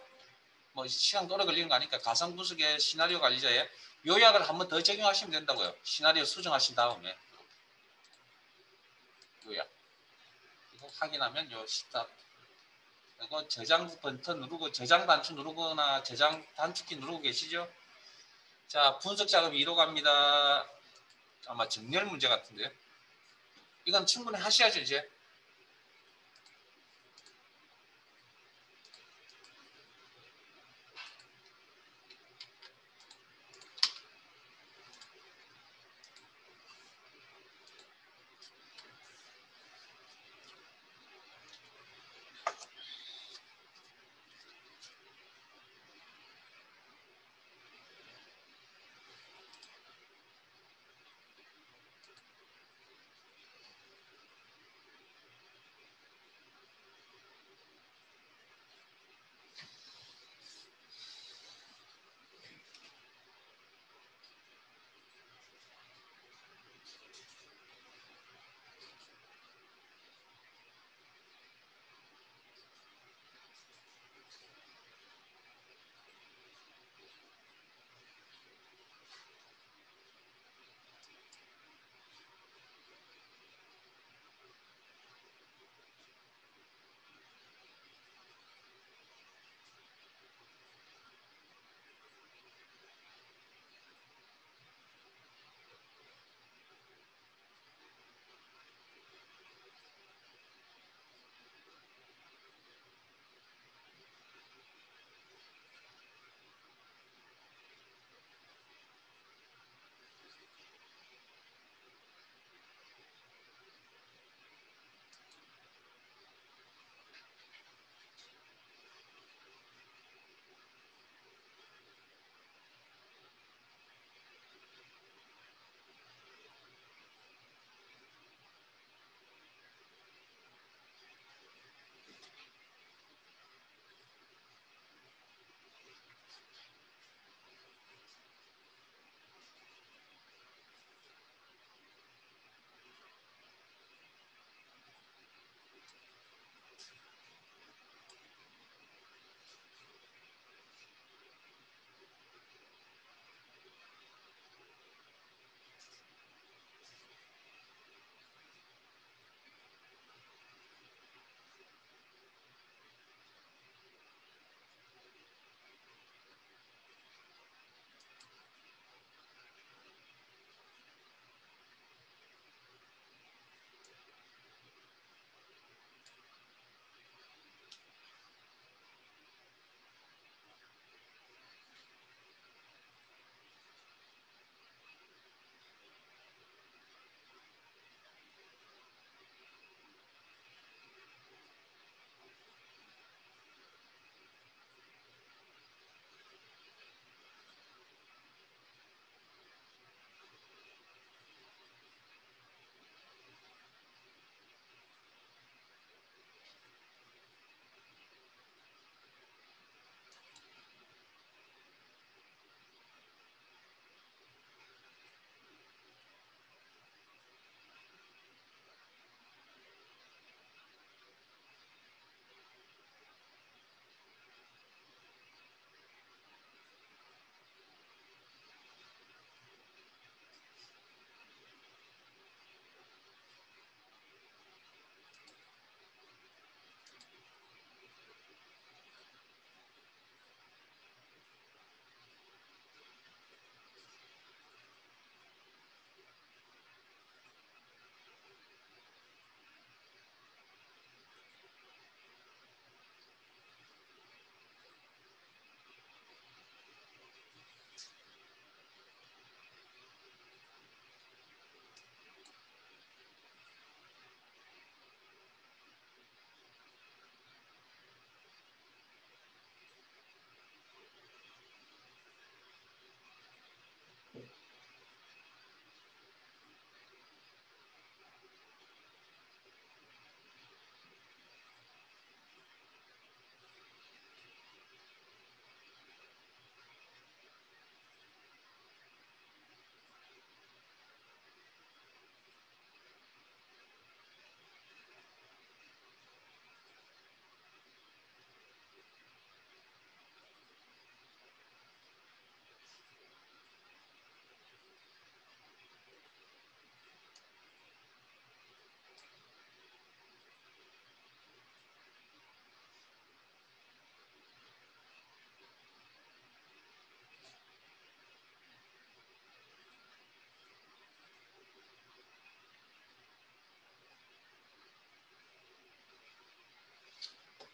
뭐 시간 오래 걸리는 거 아니까 가상 분석의 시나리오 관리자에 요약을 한 번 더 적용하시면 된다고요. 시나리오 수정하신 다음에 요약 이거 확인하면 요 스탑 이거 저장 버튼 누르고 저장 단추 누르거나 저장 단축키 누르고 계시죠? 자 분석 작업 2로 갑니다. 아마 정렬 문제 같은데요. 이건 충분히 하셔야죠 이제.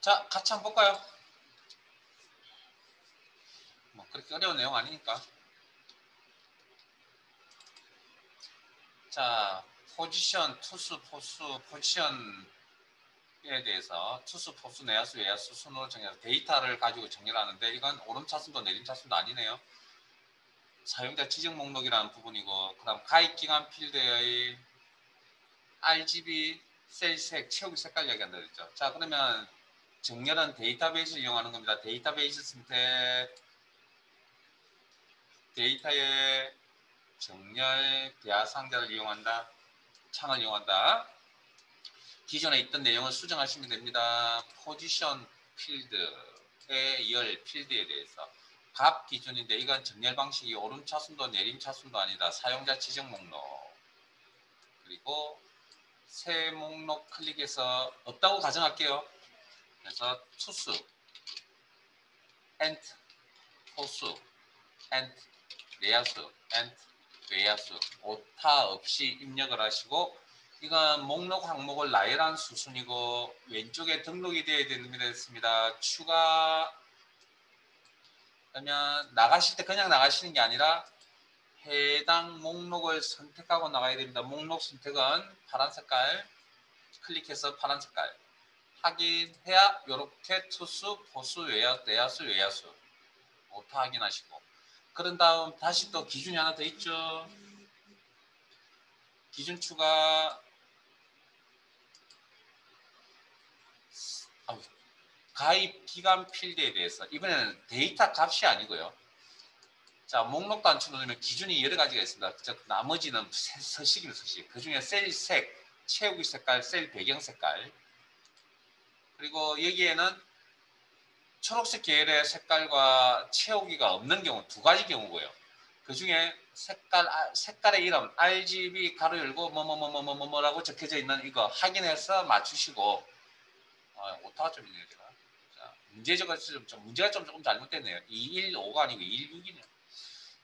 자, 같이 한번 볼까요? 뭐 그렇게 어려운 내용 아니니까. 자, 포지션, 투수, 포수, 포지션에 대해서 투수, 포수, 내야수, 외야수 순으로 정해서 데이터를 가지고 정리를 하는데 이건 오름차순도 내림차순도 아니네요. 사용자 지정 목록이라는 부분이고, 그 다음 가입기간 필드의 RGB 셀색 채우기 색깔 이야기한다 그랬죠. 자, 그러면 정렬은 데이터베이스를 이용하는 겁니다. 데이터베이스 선택, 데이터의 정렬 대하상자를 이용한다. 창을 이용한다. 기존에 있던 내용을 수정하시면 됩니다. 포지션 필드의 열 필드에 대해서 값 기준인데 이건 정렬 방식이 오름차순도 내림차순도 아니다. 사용자 지정 목록. 그리고 새 목록 클릭해서 없다고 가정할게요. 그래서 투수, 엔트, 포수, 엔트, 내야수, 엔트, 외야수 오타 없이 입력을 하시고, 이건 목록 항목을 나열한 수순이고 왼쪽에 등록이 되어야 됩니다. 추가. 그러면 나가실 때 그냥 나가시는 게 아니라 해당 목록을 선택하고 나가야 됩니다. 목록 선택은 파란 색깔 클릭해서 파란 색깔 확인해야 이렇게 투수, 포수, 내야수, 외야수 오타 확인하시고, 그런 다음 다시 또 기준이 하나 더 있죠. 기준 추가. 가입 기간 필드에 대해서 이번에는 데이터 값이 아니고요. 자, 목록 단추 누르면 기준이 여러 가지가 있습니다. 나머지는 서식입니다. 서식. 그 중에 셀 색, 채우기 색깔, 셀 배경 색깔, 그리고 여기에는 초록색 계열의 색깔과 채우기가 없는 경우 두 가지 경우고요. 그 중에 색깔의 이름 RGB 가로 열고 뭐뭐뭐뭐뭐뭐라고 적혀져 있는 이거 확인해서 맞추시고. 오타가 좀 있네요, 제가. 자, 문제가 좀 조금 잘못됐네요. 215가 아니고 216이네요.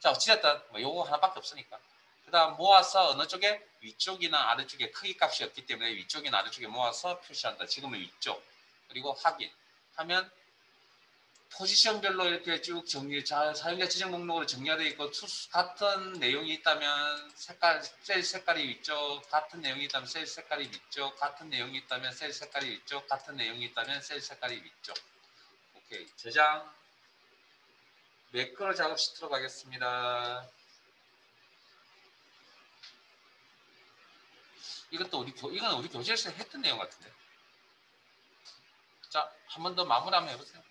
자, 어찌됐든 뭐 요거 하나밖에 없으니까. 그 다음 모아서 어느 쪽에 위쪽이나 아래쪽에 크기 값이 없기 때문에 위쪽이나 아래쪽에 모아서 표시한다. 지금은 위쪽. 그리고 확인 하면 포지션별로 이렇게 쭉 사용자 지정 목록으로 정리되어 있고, 같은 내용이 있다면 셀 색깔이 위쪽, 같은 내용이 있다면 셀 색깔이 위쪽, 같은 내용이 있다면 셀 색깔이 위쪽, 같은 내용이 있다면 셀 색깔이 위쪽. 오케이, 저장. 매크로 작업 시도록 하겠습니다. 이건 우리 교재에서 했던 내용 같은데. 자, 한 번 더 마무리 한번 해보세요.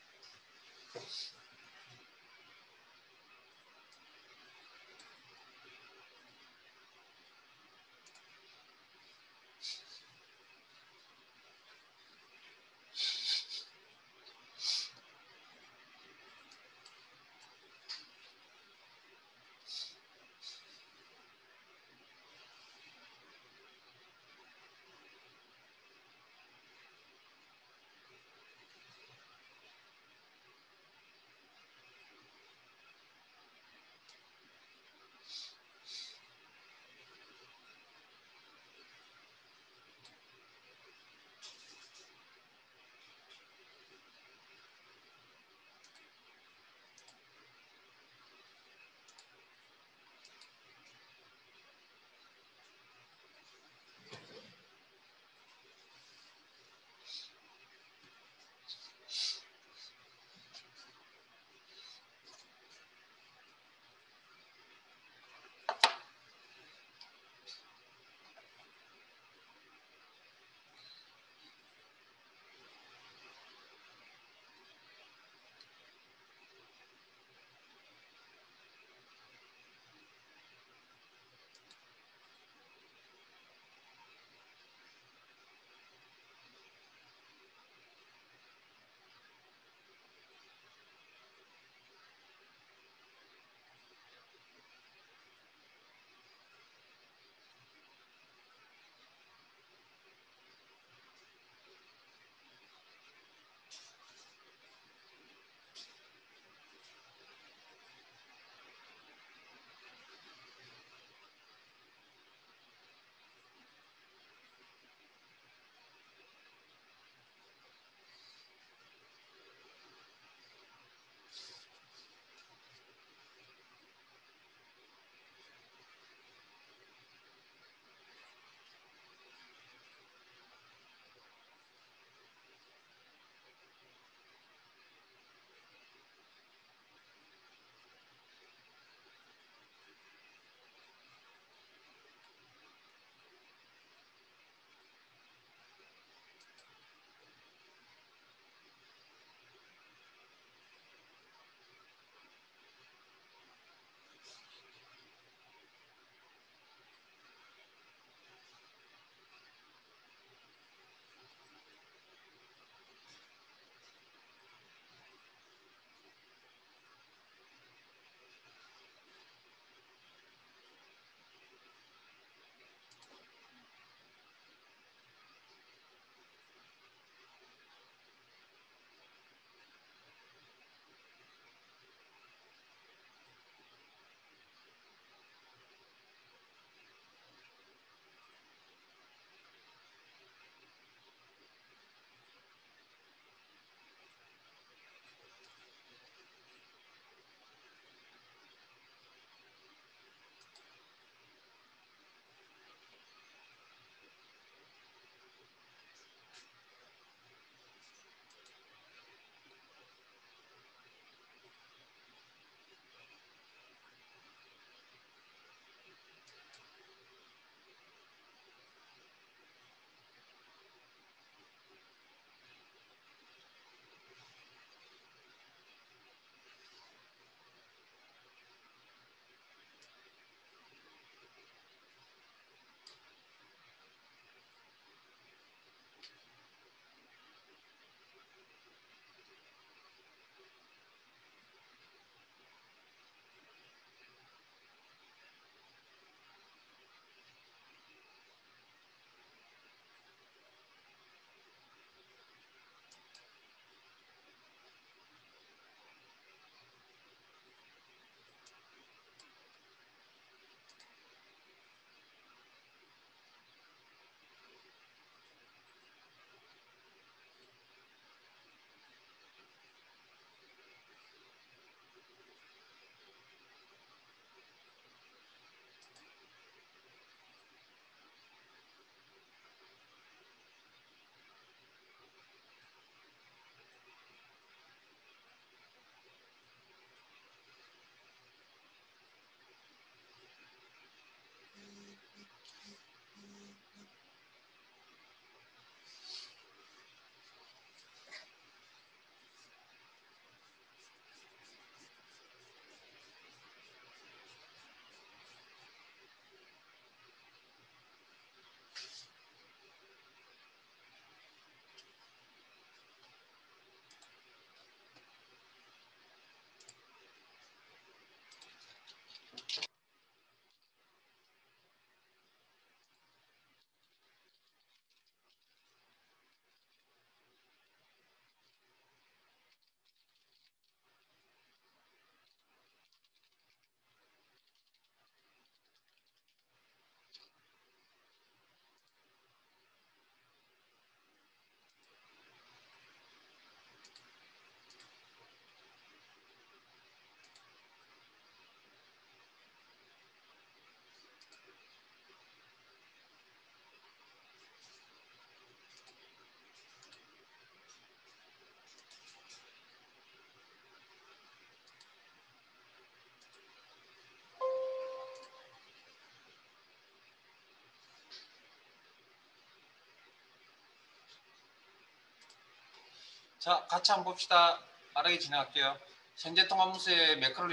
자, 같이 한번 봅시다. 빠르게 진행할게요. 현재 통합문서의 매크로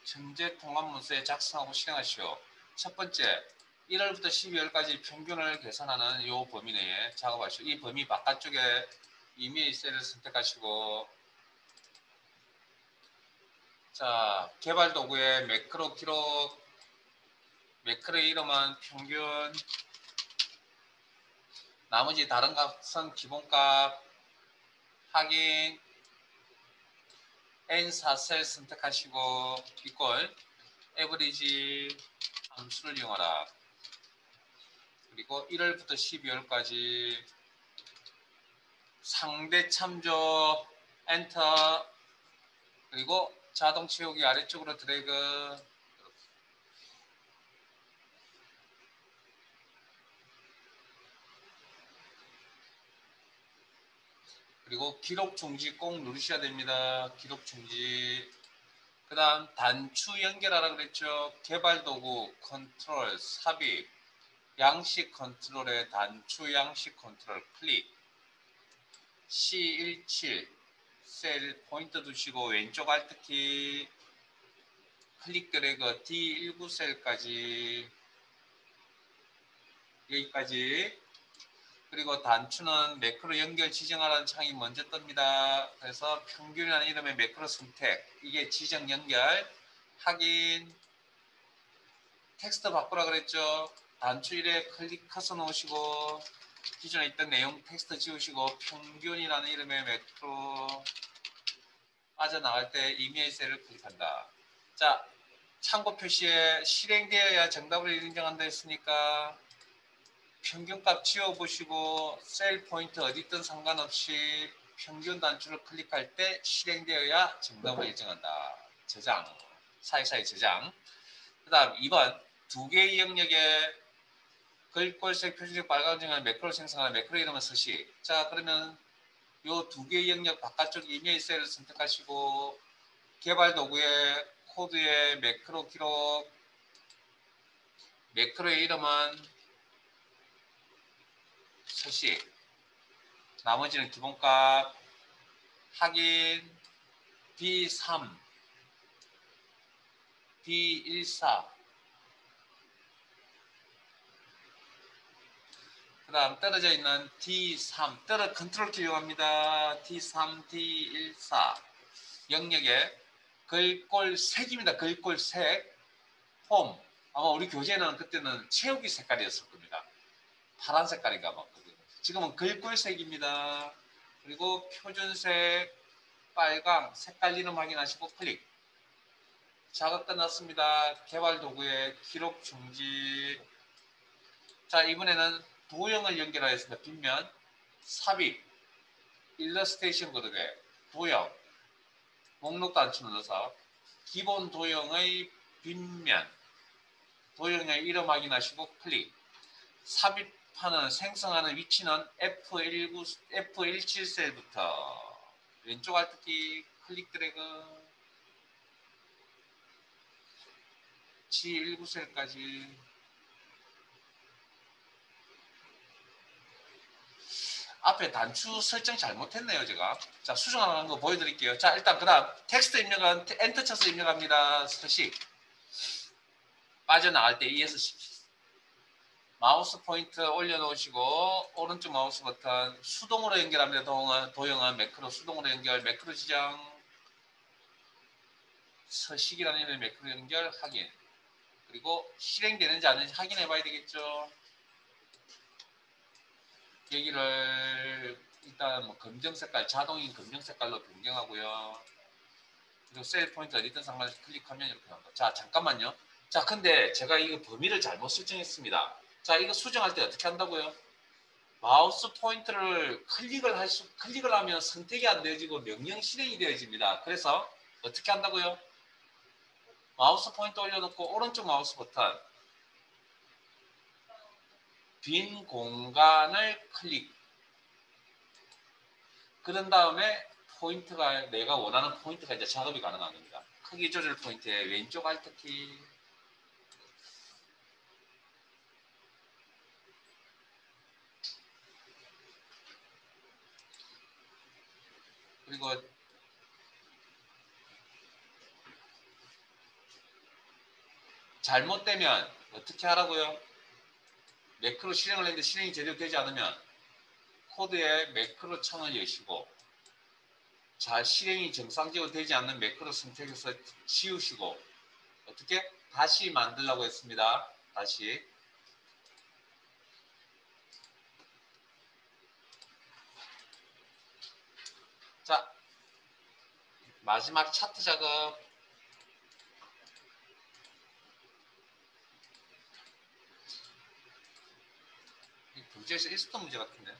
현재 통합문서에 작성하고 실행하시오. 첫 번째, 1월부터 12월까지 평균을 계산하는 이 범위 내에 작업하시오. 이 범위 바깥쪽에 이메일 셀을 선택하시고, 자, 개발 도구의 매크로 기록, 매크로의 이름은 평균, 나머지 다른 값은 기본값, 확인, N4셀 선택하시고, 이꼴, 에버리지 함수를 이용하라. 그리고 1월부터 12월까지 상대 참조 엔터, 그리고 자동 채우기 아래쪽으로 드래그, 그리고 기록 중지 꼭 누르셔야 됩니다. 기록 중지. 그 다음 단추 연결하라 그랬죠. 개발 도구 컨트롤 삽입, 양식 컨트롤의 단추 양식 컨트롤 클릭, C17 셀 포인트 두시고 왼쪽 알트키 클릭 드래그 D19 셀까지, 여기까지. 그리고 단추는 매크로 연결 지정하라는 창이 먼저 뜹니다. 그래서 평균이라는 이름의 매크로 선택, 이게 지정 연결, 확인, 텍스트 바꾸라 그랬죠. 단추 1에 클릭해서 놓으시고 기존에 있던 내용 텍스트 지우시고 평균이라는 이름의 매크로, 빠져나갈 때 이메일 셀을 클릭한다. 자, 참고 표시에 실행되어야 정답을 인정한다 했으니까 평균값 지워보시고 셀 포인트 어디 있든 상관없이 평균 단추를 클릭할 때 실행되어야 정답을 일정한다. 저장, 사이사이 저장. 그 다음 2번, 두 개의 영역에 글꼴색 표준색 빨간색을 매크로 생성하는 매크로 이름은 서식. 자, 그러면 요 두 개의 영역 바깥쪽 이메일 셀을 선택하시고 개발 도구의 코드의 매크로 기록, 매크로의 이름은 서식, 나머지는 기본값, 확인, B3, B14, 그 다음 떨어져 있는 D3, 컨트롤 키 이용합니다. D3, D14 영역에 글꼴색입니다. 글꼴색, 폼, 아마 우리 교재는 그때는 채우기 색깔이었을 겁니다. 파란 색깔인가 막. 지금은 글꼴색입니다. 그리고 표준색, 빨강, 색깔 이름 확인하시고 클릭. 작업 끝났습니다. 개발 도구의 기록 중지. 자, 이번에는 도형을 연결하였습니다. 빗면, 삽입, 일러스테이션 거르게, 도형, 목록 단추 눌러서 기본 도형의 빗면, 도형의 이름 확인하시고 클릭. 삽입하는 생성하는 위치는 F17셀부터 왼쪽 알트키 클릭 드래그, G19셀까지. 앞에 단추 설정 잘못했네요, 제가. 자, 수정하는 거 보여드릴게요. 자, 일단 그 다음 텍스트 입력은 엔터 쳐서 입력합니다. 서식. 빠져나갈 때 ES 마우스 포인트 올려놓으시고 오른쪽 마우스 버튼 수동으로 연결합니다. 도형은 매크로 수동으로 연결, 매크로 지정, 서식이라는 이름의 매크로 연결, 확인. 그리고 실행되는지 안 되는지 확인해 봐야 되겠죠. 여기를 일단 뭐 검정 색깔, 자동인 검정 색깔로 변경하고요. 그리고 셀 포인트 어디든 상관없이 클릭하면 이렇게 나온다. 자, 잠깐만요. 자, 근데 제가 이거 범위를 잘못 설정했습니다. 자, 이거 수정할 때 어떻게 한다고요? 마우스 포인트를 클릭을 하면 선택이 안 되어지고 명령 실행이 되어집니다. 그래서 어떻게 한다고요? 마우스 포인트 올려놓고 오른쪽 마우스 버튼 빈 공간을 클릭. 그런 다음에 포인트가 내가 원하는 포인트가 이제 작업이 가능한 겁니다. 크기 조절 포인트의 왼쪽 알트키, 그리고 잘못되면 어떻게 하라고요? 매크로 실행을 했는데 실행이 제대로 되지 않으면 코드에 매크로 창을 여시고 잘 실행이 정상적으로 되지 않는 매크로 선택해서 지우시고 어떻게? 다시 만들라고 했습니다. 다시. 자, 마지막 차트 작업. 교재에서 있었던 문제 같은데.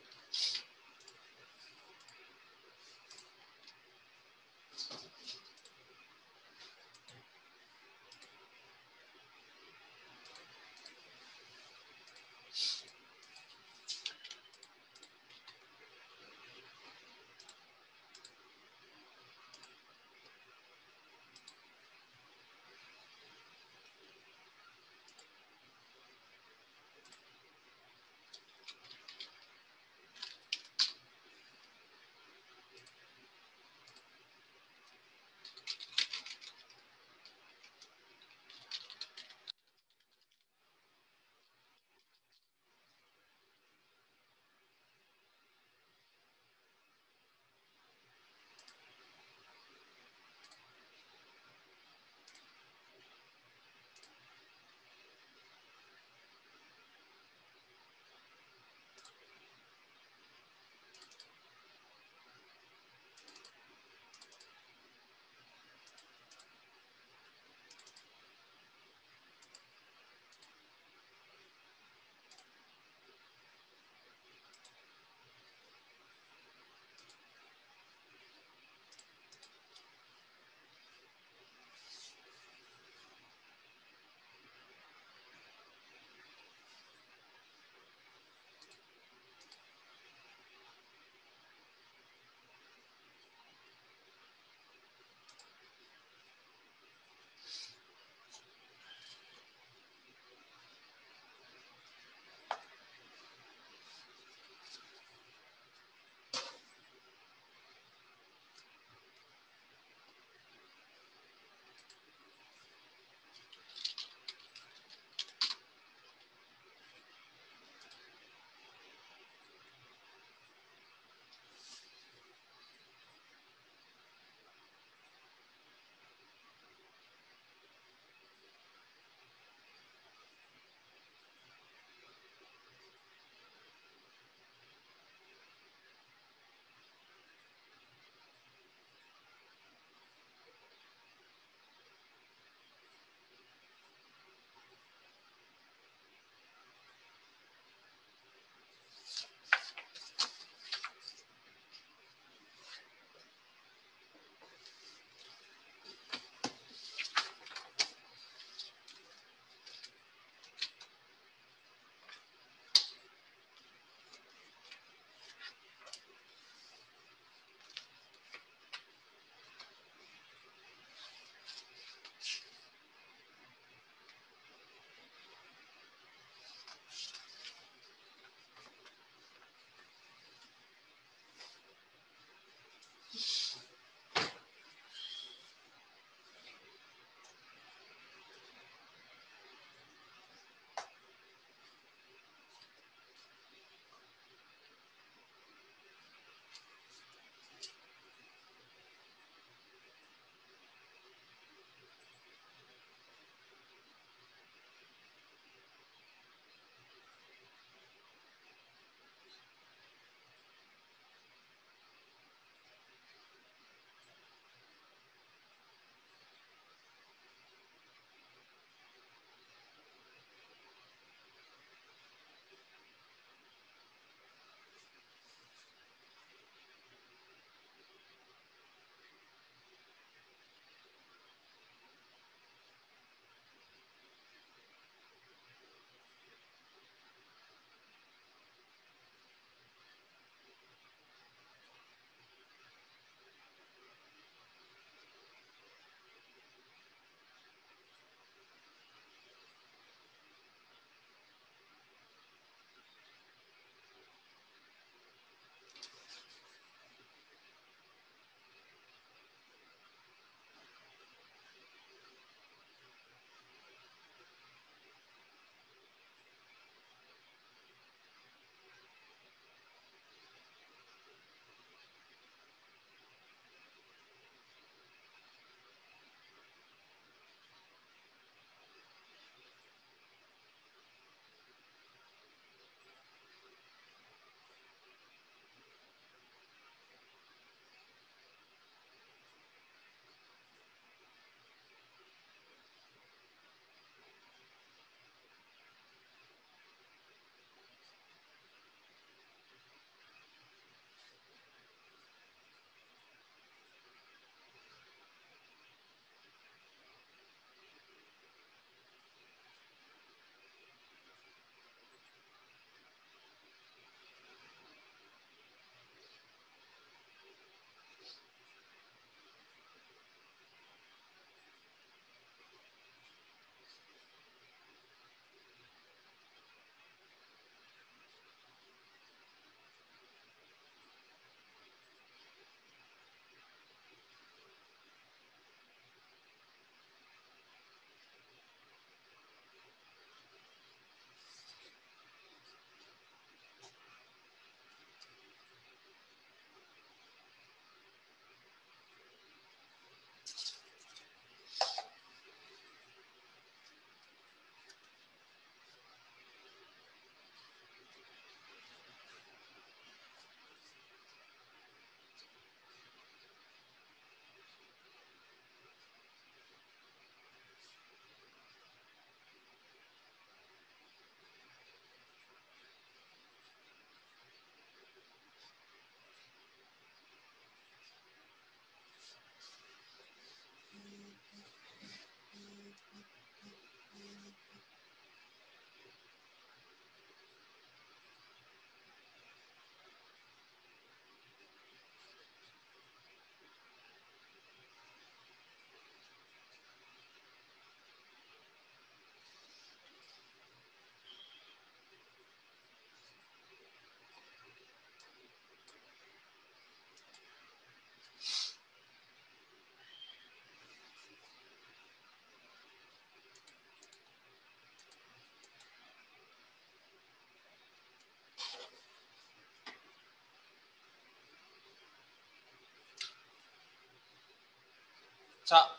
자,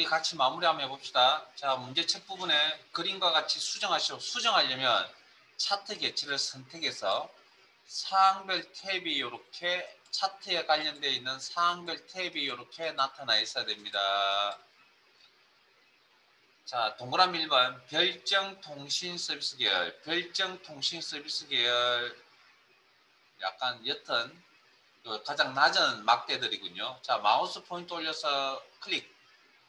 같이 마무리 한번 해봅시다. 자, 문제 첫 부분에 그림과 같이 수정하시오. 수정하려면 차트 개체를 선택해서 사항별 탭이 이렇게 차트에 관련되어 있는 사항별 탭이 이렇게 나타나 있어야 됩니다. 자, 동그라미 1번 별정통신 서비스 계열. 별정통신 서비스 계열 약간 옅은 가장 낮은 막대들이군요. 자, 마우스 포인트 올려서 클릭.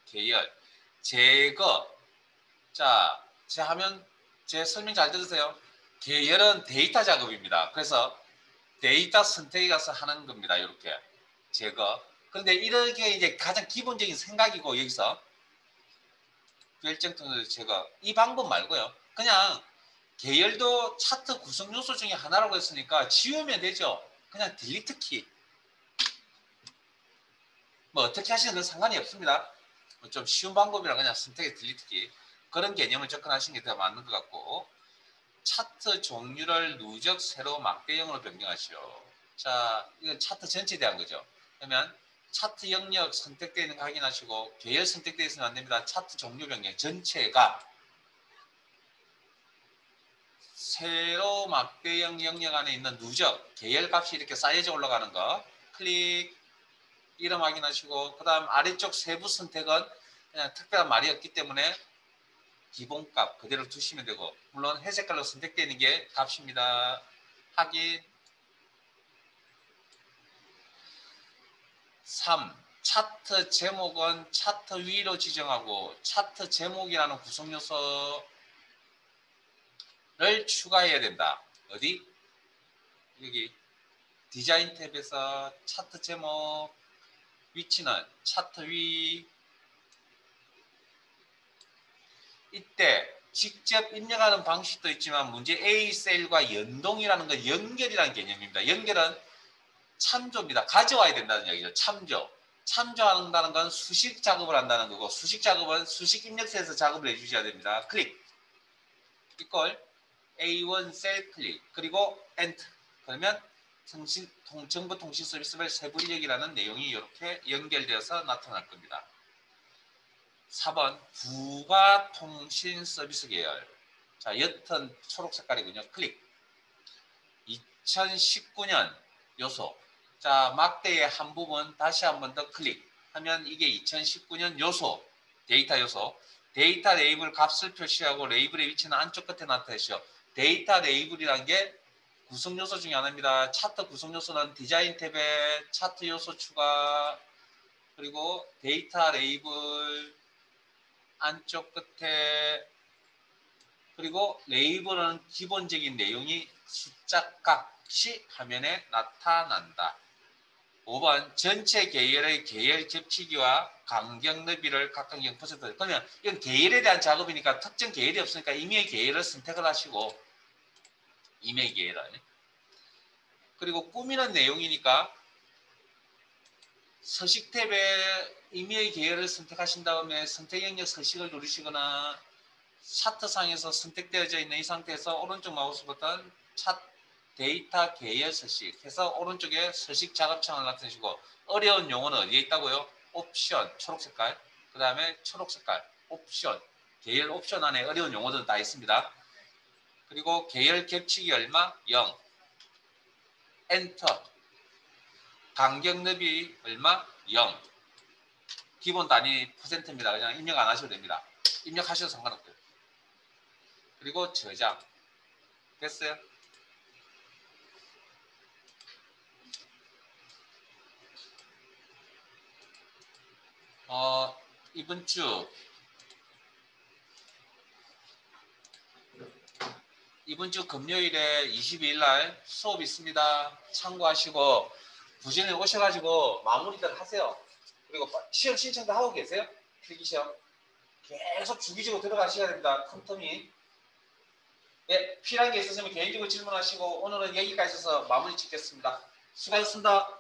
계열. 제거. 자, 제 설명 잘 들으세요. 계열은 데이터 작업입니다. 그래서 데이터 선택에 가서 하는 겁니다. 이렇게. 제거. 근데 이렇게 이제 가장 기본적인 생각이고, 여기서 별정통신 제거. 이 방법 말고요. 그냥 계열도 차트 구성 요소 중에 하나라고 했으니까 지우면 되죠. 그냥 딜리트 키. 뭐 어떻게 하시는 건 상관이 없습니다. 좀 쉬운 방법이라 그냥 선택의 딜리트 키. 그런 개념을 접근하시는 게 더 맞는 것 같고, 차트 종류를 누적 세로 막대형으로 변경하시오. 자, 이건 차트 전체에 대한 거죠. 그러면 차트 영역 선택되어 있는 거 확인하시고, 계열 선택되어 있으면 안 됩니다. 차트 종류 변경 전체가 세로 막대형 영역 안에 있는 누적 계열 값이 이렇게 쌓여져 올라가는 거 클릭. 이름 확인하시고, 그 다음 아래쪽 세부 선택은 그냥 특별한 말이 없기 때문에 기본값 그대로 두시면 되고, 물론 회색깔로 선택되는 게 값입니다. 확인. 3. 차트 제목은 차트 위로 지정하고 차트 제목이라는 구성 요소를 추가해야 된다. 어디? 여기 디자인 탭에서 차트 제목 위치는 차트 위. 이때 직접 입력하는 방식도 있지만 문제 A 셀과 연동이라는 건 연결이라는 개념입니다. 연결은 참조입니다. 가져와야 된다는 얘기죠. 참조. 참조한다는 건 수식 작업을 한다는 거고, 수식 작업은 수식 입력서에서 작업을 해주셔야 됩니다. 클릭. 이걸 A1 셀 클릭. 그리고 엔터. 그러면 정보통신 서비스별 세부 인력이라는 내용이 이렇게 연결되어서 나타날 겁니다. 4번 부가통신 서비스 계열. 자, 옅은 초록 색깔이군요. 클릭. 2019년 요소. 자, 막대의 한 부분 다시 한 번 더 클릭하면 이게 2019년 요소, 데이터 요소. 데이터 레이블 값을 표시하고 레이블의 위치는 안쪽 끝에 나타내시오. 데이터 레이블이라는 게 구성 요소 중에 하나입니다. 차트 구성 요소는 디자인 탭에 차트 요소 추가, 그리고 데이터 레이블 안쪽 끝에, 그리고 레이블은 기본적인 내용이 숫자 값이 화면에 나타난다. 5번 전체 계열의 계열 겹치기와 간격 너비를 각각 0%. 그러면 이건 계열에 대한 작업이니까 특정 계열이 없으니까 임의 계열을 선택을 하시고, 임의 계열을. 그리고 꾸미는 내용이니까 서식 탭에 임의 계열을 선택하신 다음에 선택 영역 서식을 누르시거나, 차트상에서 선택되어져 있는 이 상태에서 오른쪽 마우스 버튼 데이터 계열 서식 해서 오른쪽에 서식 작업창을 나타내시고, 어려운 용어는 어디에 있다고요? 옵션 초록 색깔, 그 다음에 초록 색깔 옵션, 계열 옵션 안에 어려운 용어들은 다 있습니다. 그리고 계열 겹치기 얼마? 0. 엔터. 간격 너비 얼마? 0. 기본 단위 %입니다. 그냥 입력 안 하셔도 됩니다. 입력하셔도 상관없고요. 그리고 저장. 됐어요? 이번 주 금요일에 22일 날 수업 있습니다. 참고하시고 부진에 오셔가지고 마무리들 하세요. 그리고 시험 신청도 하고 계세요? 필기시험. 계속 주기적으로 들어가셔야 됩니다. 큰 텀이. 네, 필요한 게 있으시면 개인적으로 질문하시고, 오늘은 여기까지 해서 마무리 짓겠습니다. 수고하셨습니다.